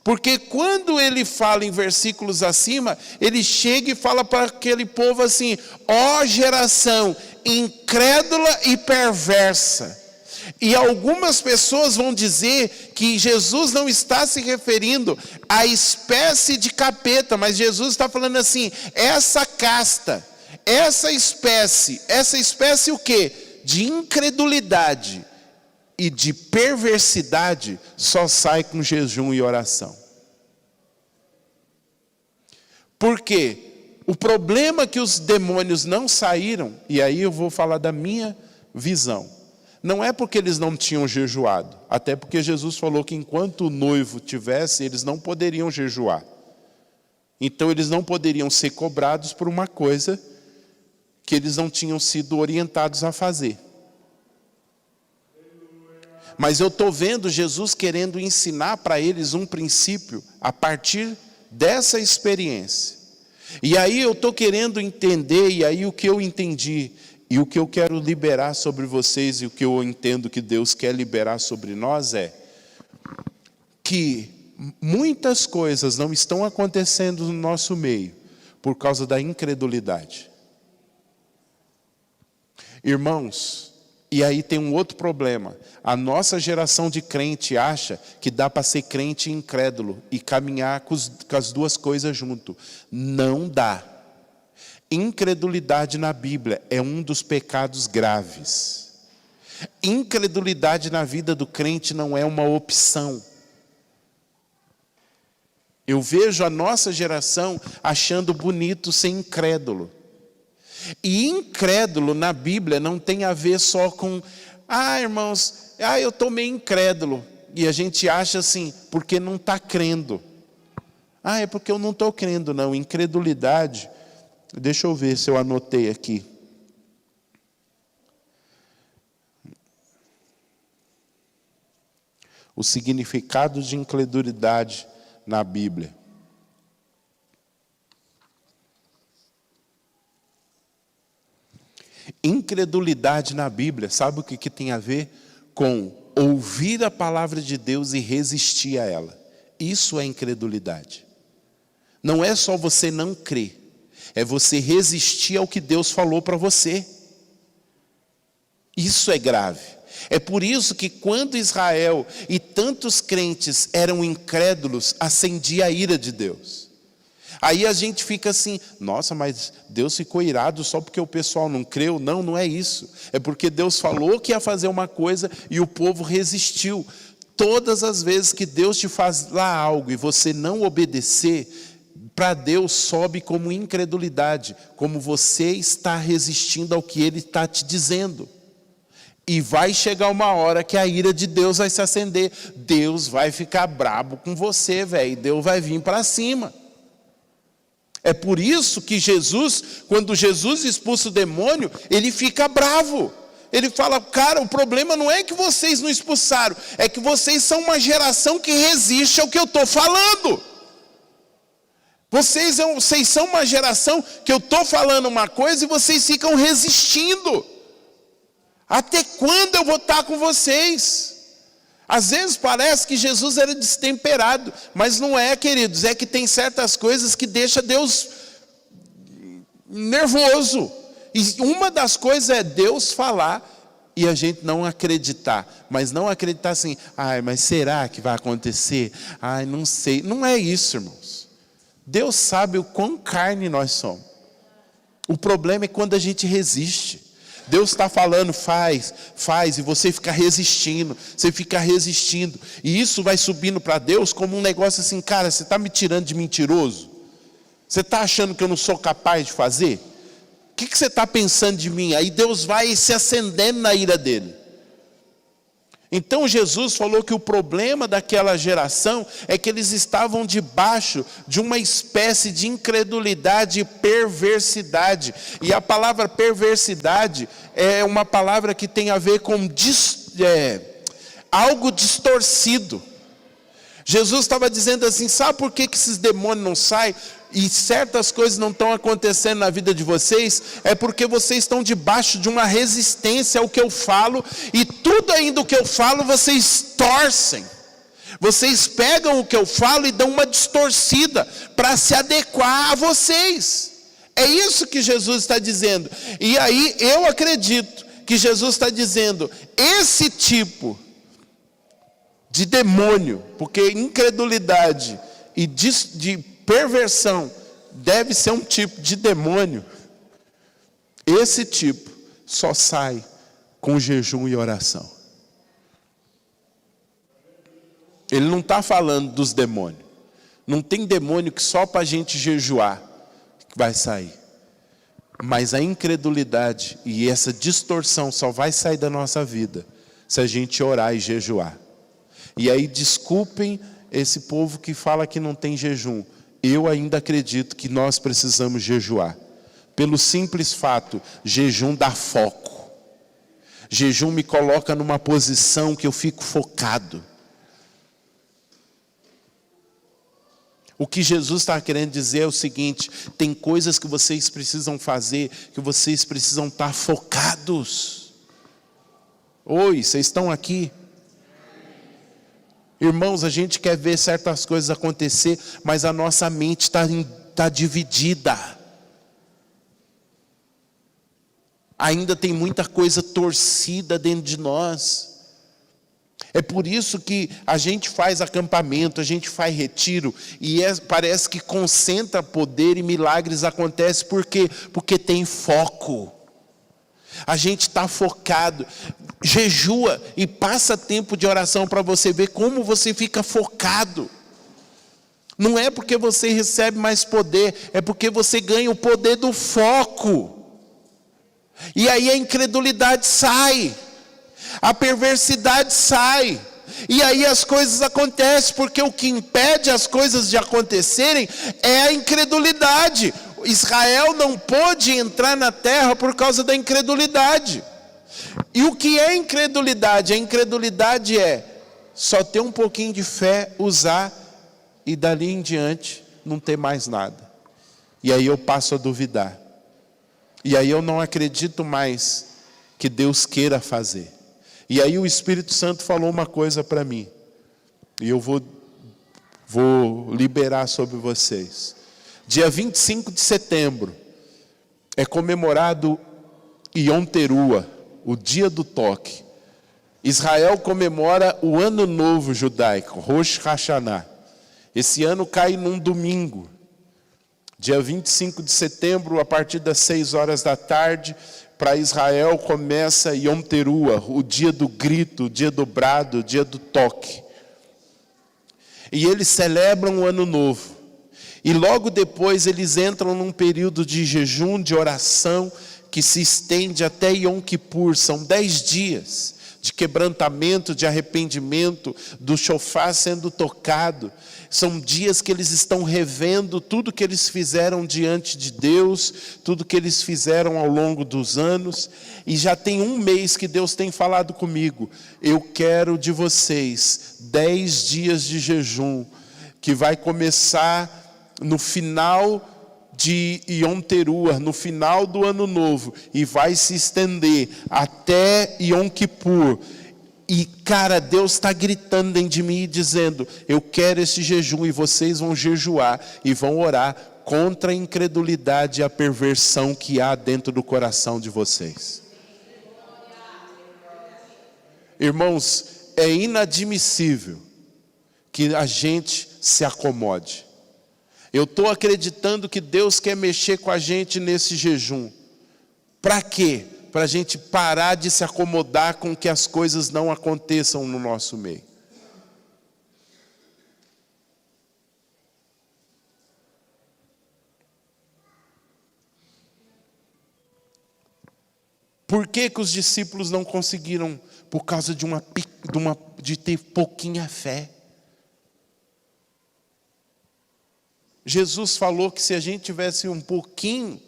Porque quando ele fala em versículos acima, ele chega e fala para aquele povo assim: ó geração incrédula e perversa. E algumas pessoas vão dizer que Jesus não está se referindo à espécie de capeta, mas Jesus está falando assim: essa casta, essa espécie o quê? De incredulidade e de perversidade só sai com jejum e oração. Por quê? O problema que os demônios não saíram, e aí eu vou falar da minha visão, Não é porque eles não tinham jejuado, até porque Jesus falou que enquanto o noivo tivesse, eles não poderiam jejuar. Então eles não poderiam ser cobrados por uma coisa que eles não tinham sido orientados a fazer. Mas eu estou vendo Jesus querendo ensinar para eles um princípio a partir dessa experiência. E aí eu estou querendo entender, e aí o que eu entendi, e o que eu quero liberar sobre vocês, e o que eu entendo que Deus quer liberar sobre nós é que muitas coisas não estão acontecendo no nosso meio por causa da incredulidade. Irmãos, e aí tem um outro problema. A nossa geração de crente acha que dá para ser crente e incrédulo e caminhar com as duas coisas junto. Não dá. Incredulidade na Bíblia é um dos pecados graves. Incredulidade na vida do crente não é uma opção. Eu vejo a nossa geração achando bonito ser incrédulo. E incrédulo na Bíblia não tem a ver só com, irmãos, eu estou meio incrédulo. E a gente acha assim, porque não está crendo. É porque eu não estou crendo, não. Incredulidade, deixa eu ver se eu anotei aqui. O significado de incredulidade na Bíblia. Incredulidade na Bíblia, sabe o que tem a ver? Com ouvir a palavra de Deus e resistir a ela. Isso é incredulidade. Não é só você não crer, é você resistir ao que Deus falou para você. Isso é grave. É por isso que quando Israel e tantos crentes eram incrédulos, acendia a ira de Deus. Aí a gente fica assim, nossa, mas Deus ficou irado só porque o pessoal não creu? Não, não é isso. É porque Deus falou que ia fazer uma coisa e o povo resistiu. Todas as vezes que Deus te faz lá algo e você não obedecer, para Deus sobe como incredulidade, como você está resistindo ao que Ele está te dizendo. E vai chegar uma hora que a ira de Deus vai se acender. Deus vai ficar brabo com você, velho. Deus vai vir para cima. É por isso que Jesus, quando Jesus expulsa o demônio, ele fica bravo. Ele fala, cara, o problema não é que vocês não expulsaram, é que vocês são uma geração que resiste ao que eu estou falando. Vocês são uma geração que eu estou falando uma coisa e vocês ficam resistindo. Até quando eu vou estar com vocês? Às vezes parece que Jesus era destemperado, mas não é, queridos, é que tem certas coisas que deixam Deus nervoso. E uma das coisas é Deus falar e a gente não acreditar. Mas não acreditar assim, mas será que vai acontecer? Não sei. Não é isso, irmãos. Deus sabe o quão carne nós somos. O problema é quando a gente resiste. Deus está falando, faz, e você fica resistindo, e isso vai subindo para Deus como um negócio assim, cara, você está me tirando de mentiroso? Você está achando que eu não sou capaz de fazer? O que você está pensando de mim? Aí Deus vai se acendendo na ira dele. Então Jesus falou que o problema daquela geração é que eles estavam debaixo de uma espécie de incredulidade e perversidade. E a palavra perversidade é uma palavra que tem a ver com algo distorcido. Jesus estava dizendo assim, sabe por que esses demônios não saem? E certas coisas não estão acontecendo na vida de vocês, é porque vocês estão debaixo de uma resistência ao que eu falo, e tudo ainda o que eu falo, vocês torcem. Vocês pegam o que eu falo e dão uma distorcida, para se adequar a vocês. É isso que Jesus está dizendo. E aí eu acredito que Jesus está dizendo, esse tipo de demônio, porque incredulidade e de perversão deve ser um tipo de demônio. Esse tipo só sai com jejum e oração. Ele não está falando dos demônios. Não tem demônio que só para a gente jejuar vai sair. Mas a incredulidade e essa distorção só vai sair da nossa vida se a gente orar e jejuar. E aí desculpem esse povo que fala que não tem jejum. Eu ainda acredito que nós precisamos jejuar. Pelo simples fato, jejum dá foco. Jejum me coloca numa posição que eu fico focado. O que Jesus está querendo dizer é o seguinte: tem coisas que vocês precisam fazer, que vocês precisam estar focados. Oi, vocês estão aqui? Irmãos, a gente quer ver certas coisas acontecer, mas a nossa mente está dividida. Ainda tem muita coisa torcida dentro de nós. É por isso que a gente faz acampamento, a gente faz retiro, e parece que concentra poder e milagres acontecem. Por quê? Porque tem foco. A gente está focado. Jejua e passa tempo de oração para você ver como você fica focado. Não é porque você recebe mais poder, é porque você ganha o poder do foco. E aí a incredulidade sai, a perversidade sai, e aí as coisas acontecem, porque o que impede as coisas de acontecerem é a incredulidade. Israel não pôde entrar na terra por causa da incredulidade. E o que é incredulidade? A incredulidade é só ter um pouquinho de fé, usar, e dali em diante não ter mais nada. E aí eu passo a duvidar. E aí eu não acredito mais que Deus queira fazer. E aí o Espírito Santo falou uma coisa para mim. E eu vou liberar sobre vocês. Dia 25 de setembro é comemorado Yom Teruah, o dia do toque. Israel comemora o ano novo judaico, Rosh Hashanah. Esse ano cai num domingo. Dia 25 de setembro, a partir das 6 horas da tarde, para Israel começa Yom Teruah, o dia do grito, o dia do brado, o dia do toque. E eles celebram o ano novo. E logo depois eles entram num período de jejum, de oração, que se estende até Yom Kippur. São 10 dias de quebrantamento, de arrependimento, do shofar sendo tocado. São dias que eles estão revendo tudo que eles fizeram diante de Deus, tudo que eles fizeram ao longo dos anos. E já tem um mês que Deus tem falado comigo: eu quero de vocês 10 dias de jejum, que vai começar no final de Yom Teruah, no final do ano novo, e vai se estender até Yom Kippur. E cara, Deus está gritando dentro de mim e dizendo: eu quero esse jejum, e vocês vão jejuar e vão orar contra a incredulidade e a perversão que há dentro do coração de vocês. Irmãos, é inadmissível que a gente se acomode. Eu estou acreditando que Deus quer mexer com a gente nesse jejum. Para quê? Para a gente parar de se acomodar com que as coisas não aconteçam no nosso meio. Por que que os discípulos não conseguiram? Por causa de ter pouquinha fé. Jesus falou que se a gente tivesse um pouquinho,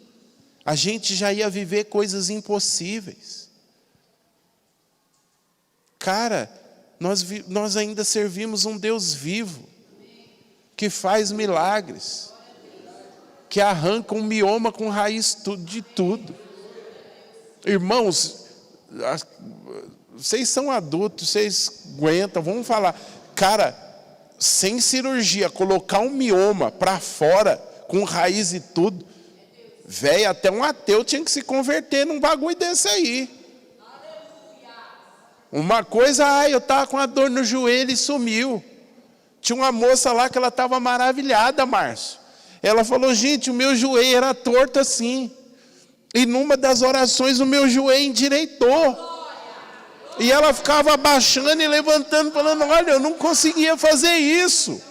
a gente já ia viver coisas impossíveis. Cara, nós ainda servimos um Deus vivo, que faz milagres, que arranca um mioma com raiz de tudo. Irmãos, vocês são adultos, vocês aguentam, vamos falar. Cara, sem cirurgia, colocar um mioma para fora, com raiz e tudo, velho, até um ateu tinha que se converter num bagulho desse aí. Uma coisa, eu estava com a dor no joelho e sumiu. Tinha uma moça lá que ela estava maravilhada, Márcio. Ela falou: gente, o meu joelho era torto assim. E numa das orações o meu joelho endireitou. E ela ficava abaixando e levantando, falando: olha, eu não conseguia fazer isso.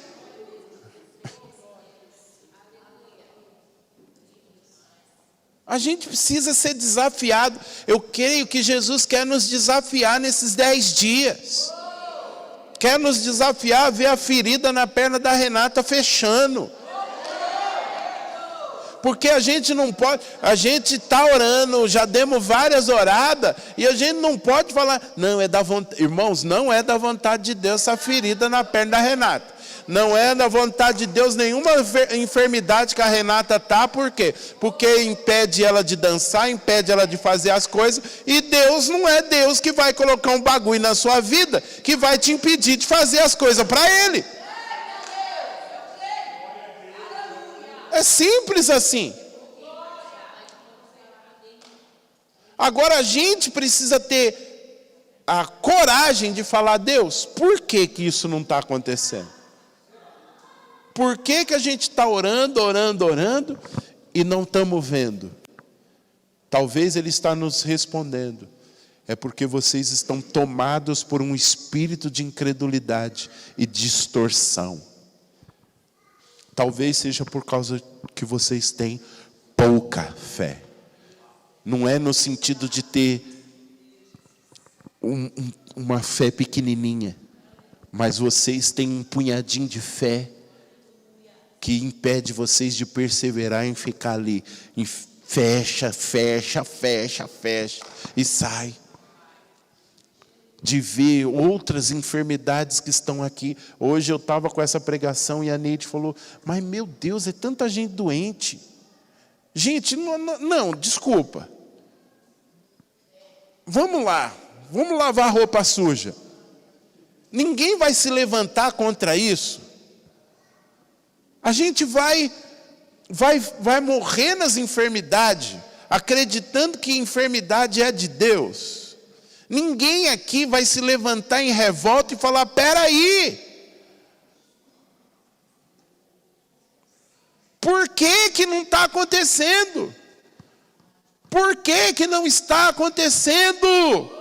A gente precisa ser desafiado. Eu creio que Jesus quer nos desafiar nesses 10 dias. Quer nos desafiar a ver a ferida na perna da Renata fechando. Porque a gente não pode, a gente está orando, já demos várias oradas, e a gente não pode falar, não, é da vontade, irmãos, não é da vontade de Deus essa ferida na perna da Renata. Não é da vontade de Deus nenhuma enfermidade que a Renata está, por quê? Porque impede ela de dançar, impede ela de fazer as coisas, e Deus não é Deus que vai colocar um bagulho na sua vida, que vai te impedir de fazer as coisas para Ele. É simples assim. Agora a gente precisa ter a coragem de falar, Deus, por que que isso não está acontecendo? Por que que a gente está orando e não estamos vendo? Talvez Ele está nos respondendo. É porque vocês estão tomados por um espírito de incredulidade e distorção. Talvez seja por causa que vocês têm pouca fé. Não é no sentido de ter uma fé pequenininha, mas vocês têm um punhadinho de fé que impede vocês de perseverar em ficar ali. E fecha, e sai. De ver outras enfermidades que estão aqui. Hoje eu estava com essa pregação e a Neide falou, mas meu Deus, é tanta gente doente. Gente, não, desculpa. Vamos lá, vamos lavar roupa suja. Ninguém vai se levantar contra isso. A gente vai morrer nas enfermidades, acreditando que enfermidade é de Deus. Ninguém aqui vai se levantar em revolta e falar, peraí, por que que não está acontecendo? Por que que não está acontecendo?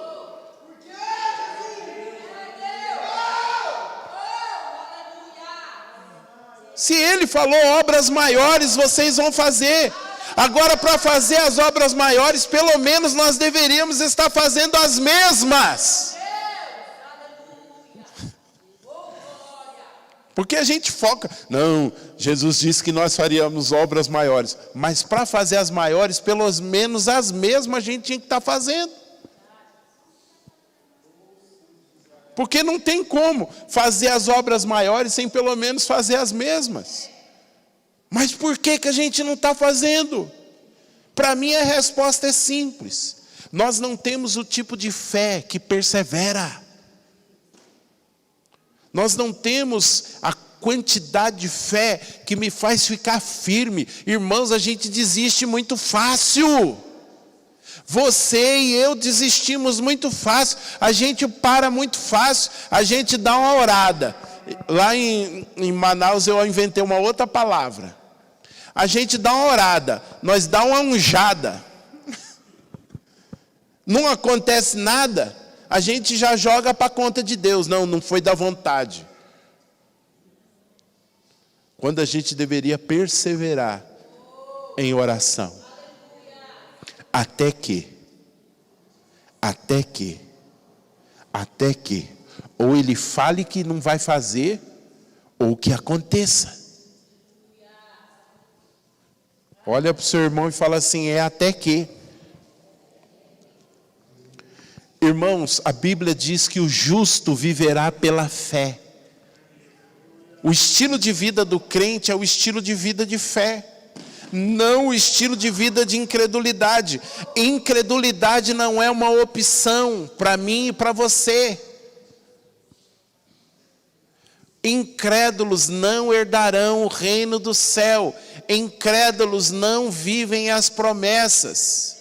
Se Ele falou obras maiores, vocês vão fazer. Agora, para fazer as obras maiores, pelo menos nós deveríamos estar fazendo as mesmas. Porque a gente foca, não, Jesus disse que nós faríamos obras maiores. Mas para fazer as maiores, pelo menos as mesmas a gente tinha que estar fazendo. Porque não tem como fazer as obras maiores sem pelo menos fazer as mesmas. Mas por que que a gente não está fazendo? Para mim a resposta é simples. Nós não temos o tipo de fé que persevera. Nós não temos a quantidade de fé que me faz ficar firme. Irmãos, a gente desiste muito fácil. Você e eu desistimos muito fácil, a gente para muito fácil, a gente dá uma orada. Lá em Manaus eu inventei uma outra palavra. A gente dá uma orada, nós dá uma unjada. Não acontece nada, a gente já joga para a conta de Deus. Não foi da vontade. Quando a gente deveria perseverar em oração. Até que, ou Ele fale que não vai fazer, ou que aconteça. Olha para o seu irmão e fala assim, é até que. Irmãos, a Bíblia diz que o justo viverá pela fé. O estilo de vida do crente é o estilo de vida de fé. Não o estilo de vida de incredulidade. Incredulidade não é uma opção para mim e para você. Incrédulos não herdarão o reino do céu. Incrédulos não vivem as promessas.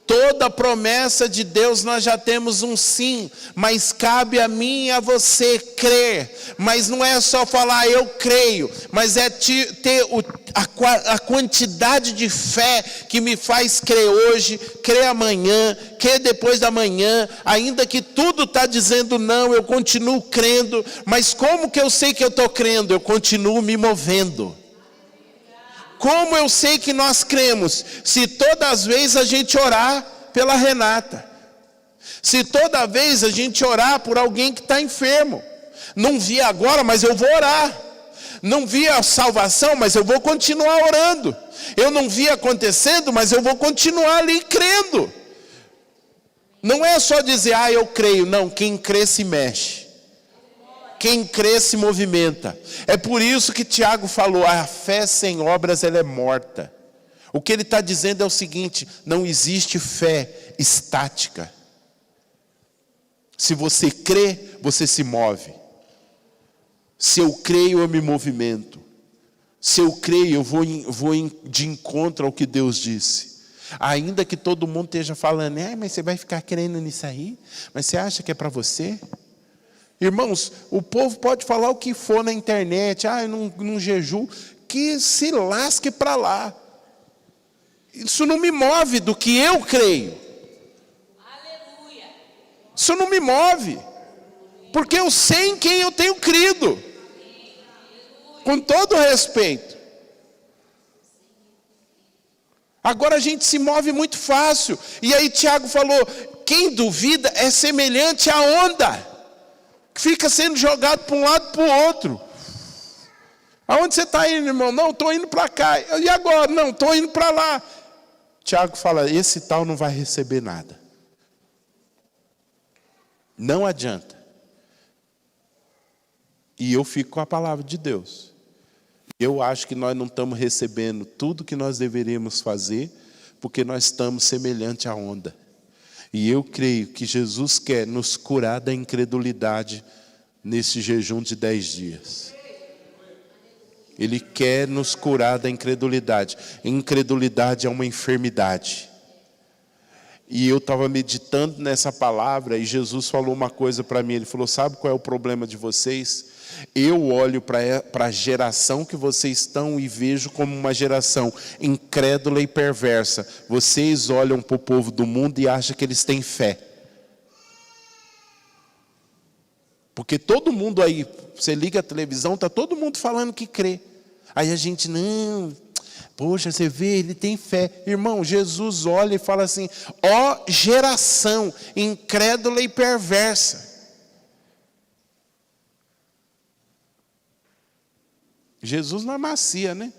Toda promessa de Deus nós já temos um sim, mas cabe a mim e a você crer. Mas não é só falar eu creio, mas é ter a quantidade de fé que me faz crer hoje, crer amanhã, crer depois da manhã. Ainda que tudo está dizendo não, eu continuo crendo. Mas como que eu sei que eu estou crendo? Eu continuo me movendo. Como eu sei que nós cremos? Se todas as vezes a gente orar pela Renata. Se toda vez a gente orar por alguém que está enfermo. Não vi agora, mas eu vou orar. Não vi a salvação, mas eu vou continuar orando. Eu não vi acontecendo, mas eu vou continuar ali crendo. Não é só dizer, eu creio. Não, quem crê se mexe. Quem crê se movimenta. É por isso que Tiago falou, a fé sem obras ela é morta. O que ele está dizendo é o seguinte, não existe fé estática. Se você crê, você se move. Se eu creio, eu me movimento. Se eu creio, eu vou de encontro ao que Deus disse. Ainda que todo mundo esteja falando, mas você vai ficar crendo nisso aí? Mas você acha que é para você? Irmãos, o povo pode falar o que for na internet, num jejum, que se lasque para lá. Isso não me move do que eu creio. Aleluia. Isso não me move. Porque eu sei em quem eu tenho crido. Com todo respeito. Agora a gente se move muito fácil. E aí Tiago falou, quem duvida é semelhante à onda. Que fica sendo jogado para um lado e para o outro. Aonde você está indo, irmão? Não, estou indo para cá. E agora? Não, estou indo para lá. Tiago fala, esse tal não vai receber nada. Não adianta. E eu fico com a palavra de Deus. Eu acho que nós não estamos recebendo tudo que nós deveríamos fazer, porque nós estamos semelhante à onda. E eu creio que Jesus quer nos curar da incredulidade nesse jejum de 10 dias. Ele quer nos curar da incredulidade. Incredulidade é uma enfermidade. E eu estava meditando nessa palavra e Jesus falou uma coisa para mim. Ele falou, sabe qual é o problema de vocês? Eu olho para a geração que vocês estão e vejo como uma geração incrédula e perversa. Vocês olham para o povo do mundo e acham que eles têm fé. Porque todo mundo aí, você liga a televisão, está todo mundo falando que crê. Aí a gente, não, poxa, você vê, ele tem fé. Irmão, Jesus olha e fala assim, ó geração incrédula e perversa. Jesus não amacia, né?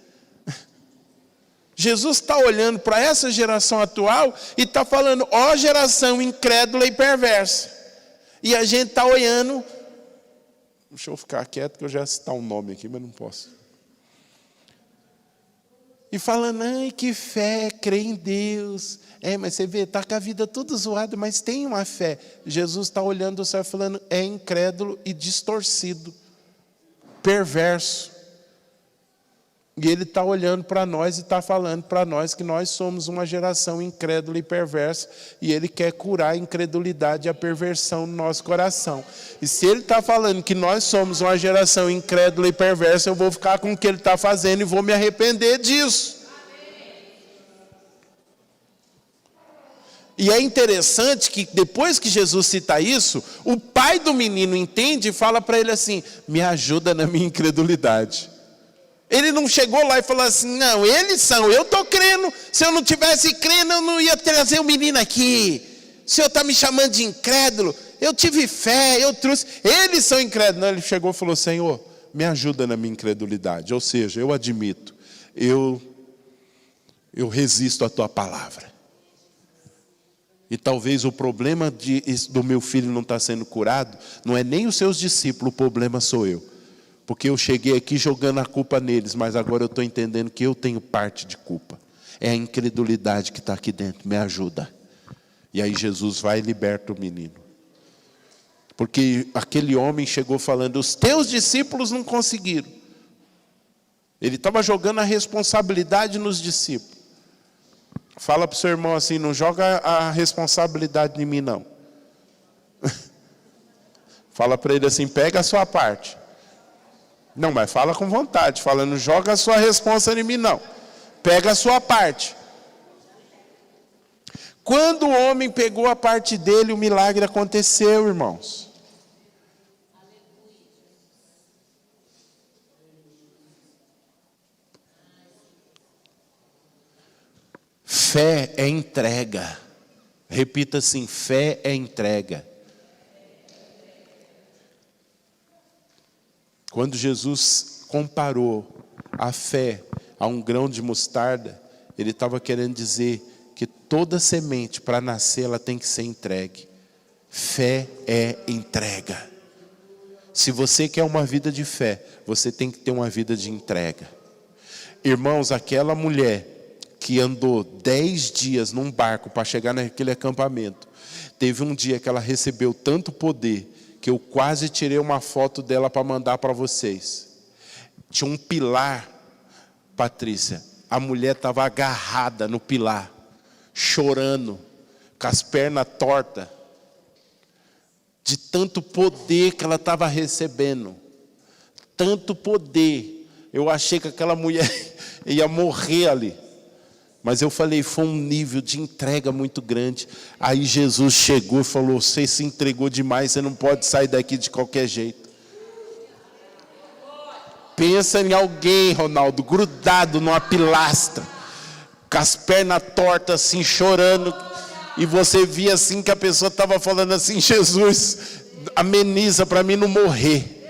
Jesus está olhando para essa geração atual e está falando, ó geração incrédula e perversa. E a gente está olhando, deixa eu ficar quieto que eu já ia citar um nome aqui, mas não posso. E falando, ai que fé, crê em Deus. Mas você vê, está com a vida toda zoada, mas tem uma fé. Jesus está olhando o céu e falando, é incrédulo e distorcido, perverso. E ele está olhando para nós e está falando para nós que nós somos uma geração incrédula e perversa. E ele quer curar a incredulidade e a perversão no nosso coração. E se ele está falando que nós somos uma geração incrédula e perversa, eu vou ficar com o que ele está fazendo e vou me arrepender disso. E é interessante que depois que Jesus cita isso, o pai do menino entende e fala para ele assim, me ajuda na minha incredulidade. Ele não chegou lá e falou assim, não, eles são, eu estou crendo, se eu não tivesse crendo, eu não ia trazer o menino aqui. O senhor está me chamando de incrédulo, eu tive fé, eu trouxe, eles são incrédulos. Não, ele chegou e falou, Senhor, me ajuda na minha incredulidade. Ou seja, eu admito, eu resisto à tua palavra. E talvez o problema do meu filho não estar sendo curado, não é nem os seus discípulos, o problema sou eu. Porque eu cheguei aqui jogando a culpa neles, mas agora eu estou entendendo que eu tenho parte de culpa. É a incredulidade que está aqui dentro, me ajuda. E aí Jesus vai e liberta o menino. Porque aquele homem chegou falando, os teus discípulos não conseguiram. Ele estava jogando a responsabilidade nos discípulos. Fala para o seu irmão assim, não joga a responsabilidade em mim não. Fala para ele assim, pega a sua parte. Não, mas fala com vontade. Fala, não joga a sua responsa em mim, não. Pega a sua parte. Quando o homem pegou a parte dele, o milagre aconteceu, irmãos. Fé é entrega. Repita assim: fé é entrega. Quando Jesus comparou a fé a um grão de mostarda, ele estava querendo dizer que toda semente para nascer ela tem que ser entregue. Fé é entrega. Se você quer uma vida de fé, você tem que ter uma vida de entrega. Irmãos, aquela mulher que andou 10 dias num barco para chegar naquele acampamento, teve um dia que ela recebeu tanto poder que eu quase tirei uma foto dela para mandar para vocês. Tinha um pilar, Patrícia, a mulher estava agarrada no pilar, chorando, com as pernas tortas, de tanto poder que ela estava recebendo. Tanto poder. Eu achei que aquela mulher ia morrer ali. Mas eu falei, foi um nível de entrega muito grande. Aí Jesus chegou e falou: você se entregou demais, você não pode sair daqui de qualquer jeito. Pensa em alguém, Ronaldo, grudado numa pilastra, com as pernas tortas assim, chorando. E você via assim que a pessoa estava falando assim: Jesus, ameniza para mim não morrer.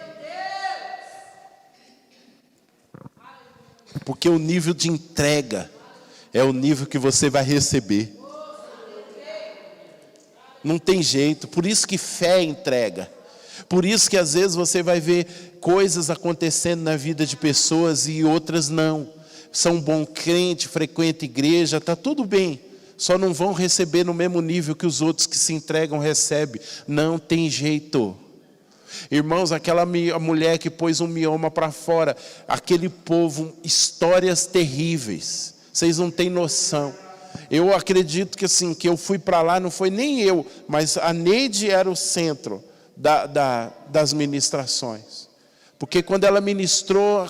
Porque o nível de entrega é o nível que você vai receber. Não tem jeito. Por isso que fé é entrega. Por isso que às vezes você vai ver coisas acontecendo na vida de pessoas e outras não. São bom crente, frequenta igreja, está tudo bem. Só não vão receber no mesmo nível que os outros que se entregam recebem. Não tem jeito. Irmãos, aquela mulher que pôs um mioma para fora, aquele povo, histórias terríveis. Vocês não têm noção. Eu acredito que assim, que eu fui para lá, não foi nem eu, mas a Neide era o centro das ministrações. Porque quando ela ministrou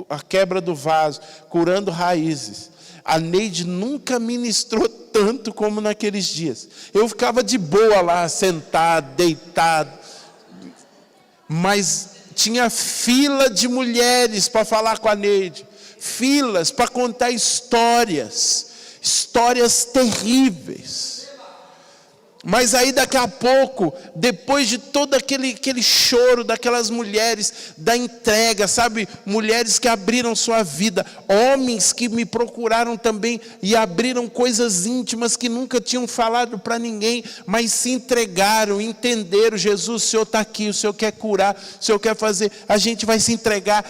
a quebra do vaso, curando raízes, a Neide nunca ministrou tanto como naqueles dias. Eu ficava de boa lá, sentado, deitado. Mas tinha fila de mulheres para falar com a Neide. Filas para contar histórias terríveis. Mas aí daqui a pouco, depois de todo aquele choro daquelas mulheres, da entrega, sabe? Mulheres que abriram sua vida, homens que me procuraram também e abriram coisas íntimas que nunca tinham falado para ninguém, mas se entregaram, entenderam: Jesus, o Senhor está aqui, o Senhor quer curar, o Senhor quer fazer, a gente vai se entregar.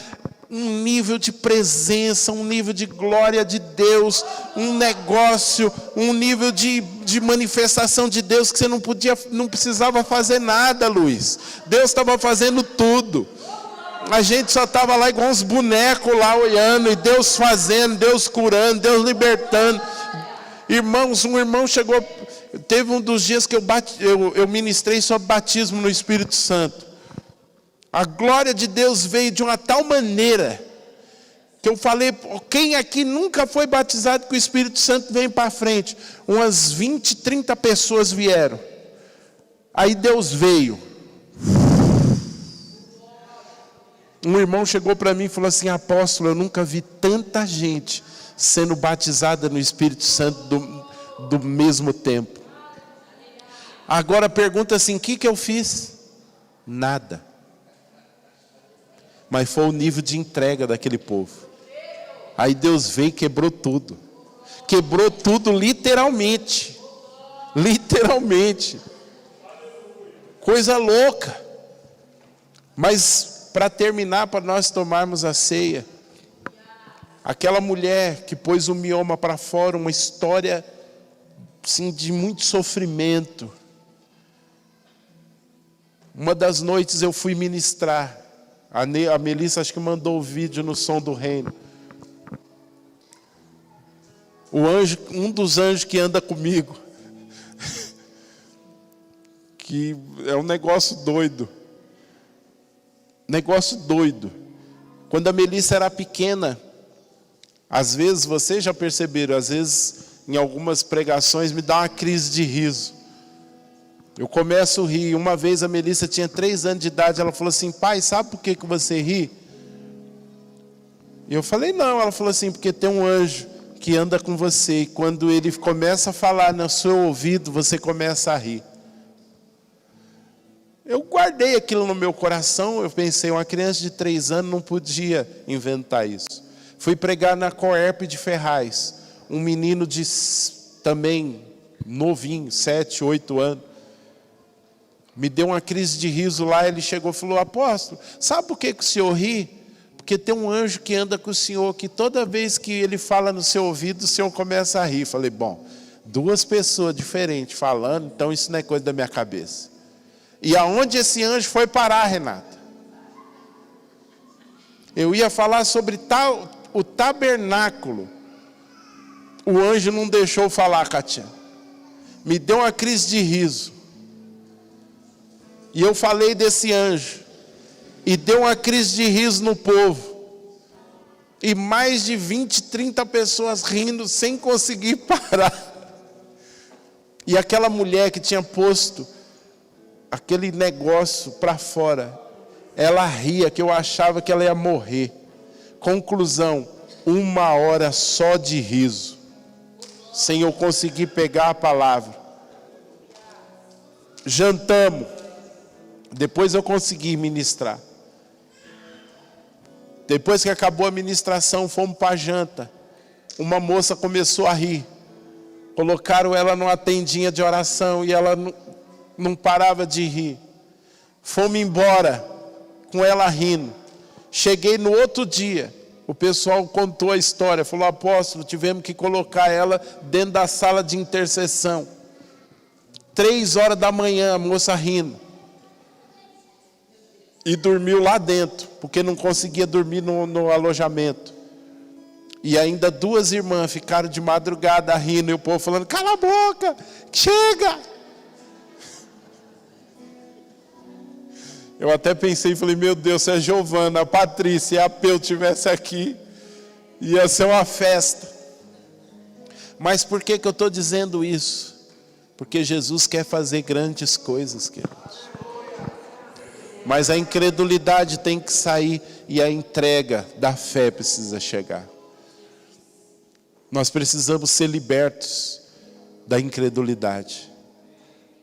Um nível de presença, um nível de glória de Deus, um negócio, um nível de manifestação de Deus que você não precisava fazer nada, Luiz. Deus estava fazendo tudo. A gente só estava lá igual uns bonecos lá olhando, e Deus fazendo, Deus curando, Deus libertando. Irmãos, um irmão chegou, teve um dos dias que eu ministrei sobre batismo no Espírito Santo. A glória de Deus veio de uma tal maneira que eu falei: quem aqui nunca foi batizado com o Espírito Santo, vem para frente. Umas 20, 30 pessoas vieram. Aí Deus veio. Um irmão chegou para mim e falou assim: apóstolo, eu nunca vi tanta gente sendo batizada no Espírito Santo do mesmo tempo. Agora pergunta assim: o que eu fiz? Nada. Mas foi o nível de entrega daquele povo. Aí Deus veio e quebrou tudo. Quebrou tudo literalmente. Literalmente. Coisa louca. Mas para terminar, para nós tomarmos a ceia, aquela mulher que pôs o mioma para fora, uma história assim, de muito sofrimento. Uma das noites eu fui ministrar. A Melissa acho que mandou o vídeo no Som do Reino. O anjo, um dos anjos que anda comigo, que é um negócio doido. Negócio doido. Quando a Melissa era pequena, às vezes, vocês já perceberam, às vezes em algumas pregações me dá uma crise de riso. Eu começo a rir. Uma vez a Melissa tinha 3 anos de idade. Ela falou assim: pai, sabe por que você ri? E eu falei: não. Ela falou assim: porque tem um anjo que anda com você, e quando ele começa a falar no seu ouvido, você começa a rir. Eu guardei aquilo no meu coração, eu pensei, uma criança de 3 anos não podia inventar isso. Fui pregar na Coerp de Ferraz, um menino de também novinho, 7, 8 anos, me deu uma crise de riso lá, ele chegou e falou, apóstolo, sabe por que o senhor ri? Porque tem um anjo que anda com o senhor, que toda vez que ele fala no seu ouvido, o senhor começa a rir. Falei, bom, 2 pessoas diferentes falando, então isso não é coisa da minha cabeça. E aonde esse anjo foi parar, Renata? Eu ia falar sobre o tabernáculo. O anjo não deixou falar, Katia. Me deu uma crise de riso. E eu falei desse anjo. E deu uma crise de riso no povo. E mais de 20, 30 pessoas rindo sem conseguir parar. E aquela mulher que tinha posto aquele negócio para fora, ela ria, que eu achava que ela ia morrer. Conclusão, 1 hora só de riso, sem eu conseguir pegar a palavra. Jantamos, depois eu consegui ministrar. Depois que acabou a ministração, fomos para a janta. Uma moça começou a rir. Colocaram ela numa tendinha de oração e ela não parava de rir. Fomos embora com ela rindo. Cheguei no outro dia, o pessoal contou a história, falou, apóstolo, tivemos que colocar ela dentro da sala de intercessão. 3 horas da manhã, a moça rindo. E dormiu lá dentro, porque não conseguia dormir no alojamento. E ainda 2 irmãs ficaram de madrugada rindo, e o povo falando, cala a boca, chega! Eu até pensei, falei, meu Deus, se a Giovana, a Patrícia e a Peu estivessem aqui, ia ser uma festa. Mas por que eu estou dizendo isso? Porque Jesus quer fazer grandes coisas, queridos. Mas a incredulidade tem que sair e a entrega da fé precisa chegar. Nós precisamos ser libertos da incredulidade.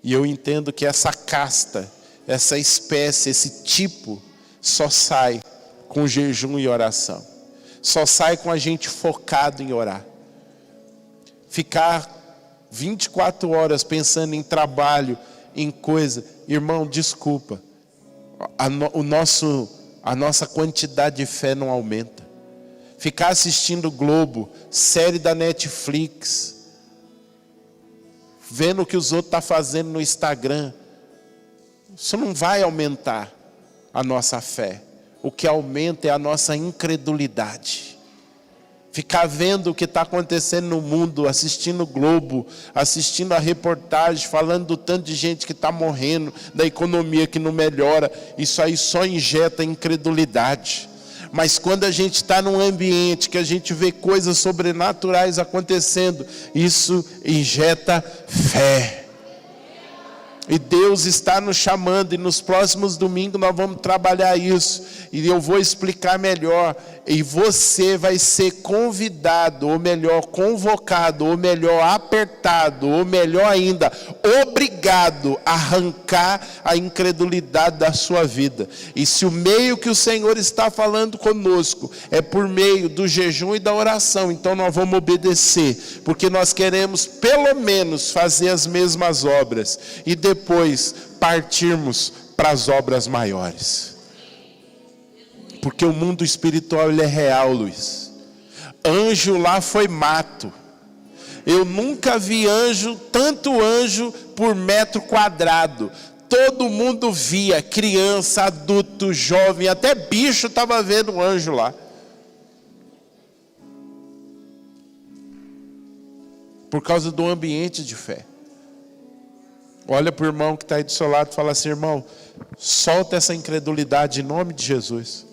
E eu entendo que essa casta, essa espécie, esse tipo, só sai com jejum e oração. Só sai com a gente focado em orar. Ficar 24 horas pensando em trabalho, em coisa. Irmão, desculpa. A nossa quantidade de fé não aumenta. Ficar assistindo Globo, série da Netflix, vendo o que os outros estão fazendo no Instagram, isso não vai aumentar a nossa fé. O que aumenta é a nossa incredulidade. Ficar vendo o que está acontecendo no mundo, assistindo Globo, assistindo a reportagem, falando do tanto de gente que está morrendo, da economia que não melhora, isso aí só injeta incredulidade. Mas quando a gente está num ambiente que a gente vê coisas sobrenaturais acontecendo, isso injeta fé. E Deus está nos chamando, e nos próximos domingos nós vamos trabalhar isso, e eu vou explicar melhor, e você vai ser convidado, ou melhor, convocado, ou melhor, apertado, ou melhor ainda, obrigado a arrancar a incredulidade da sua vida. E se o meio que o Senhor está falando conosco é por meio do jejum e da oração, então nós vamos obedecer, porque nós queremos pelo menos fazer as mesmas obras, e depois partirmos para as obras maiores. Porque o mundo espiritual ele é real, Luiz. Anjo lá foi mato. Eu nunca vi tanto anjo por metro quadrado. Todo mundo via, criança, adulto, jovem, até bicho estava vendo um anjo lá. Por causa do ambiente de fé. Olha para o irmão que está aí do seu lado e fala assim, irmão, solta essa incredulidade em nome de Jesus.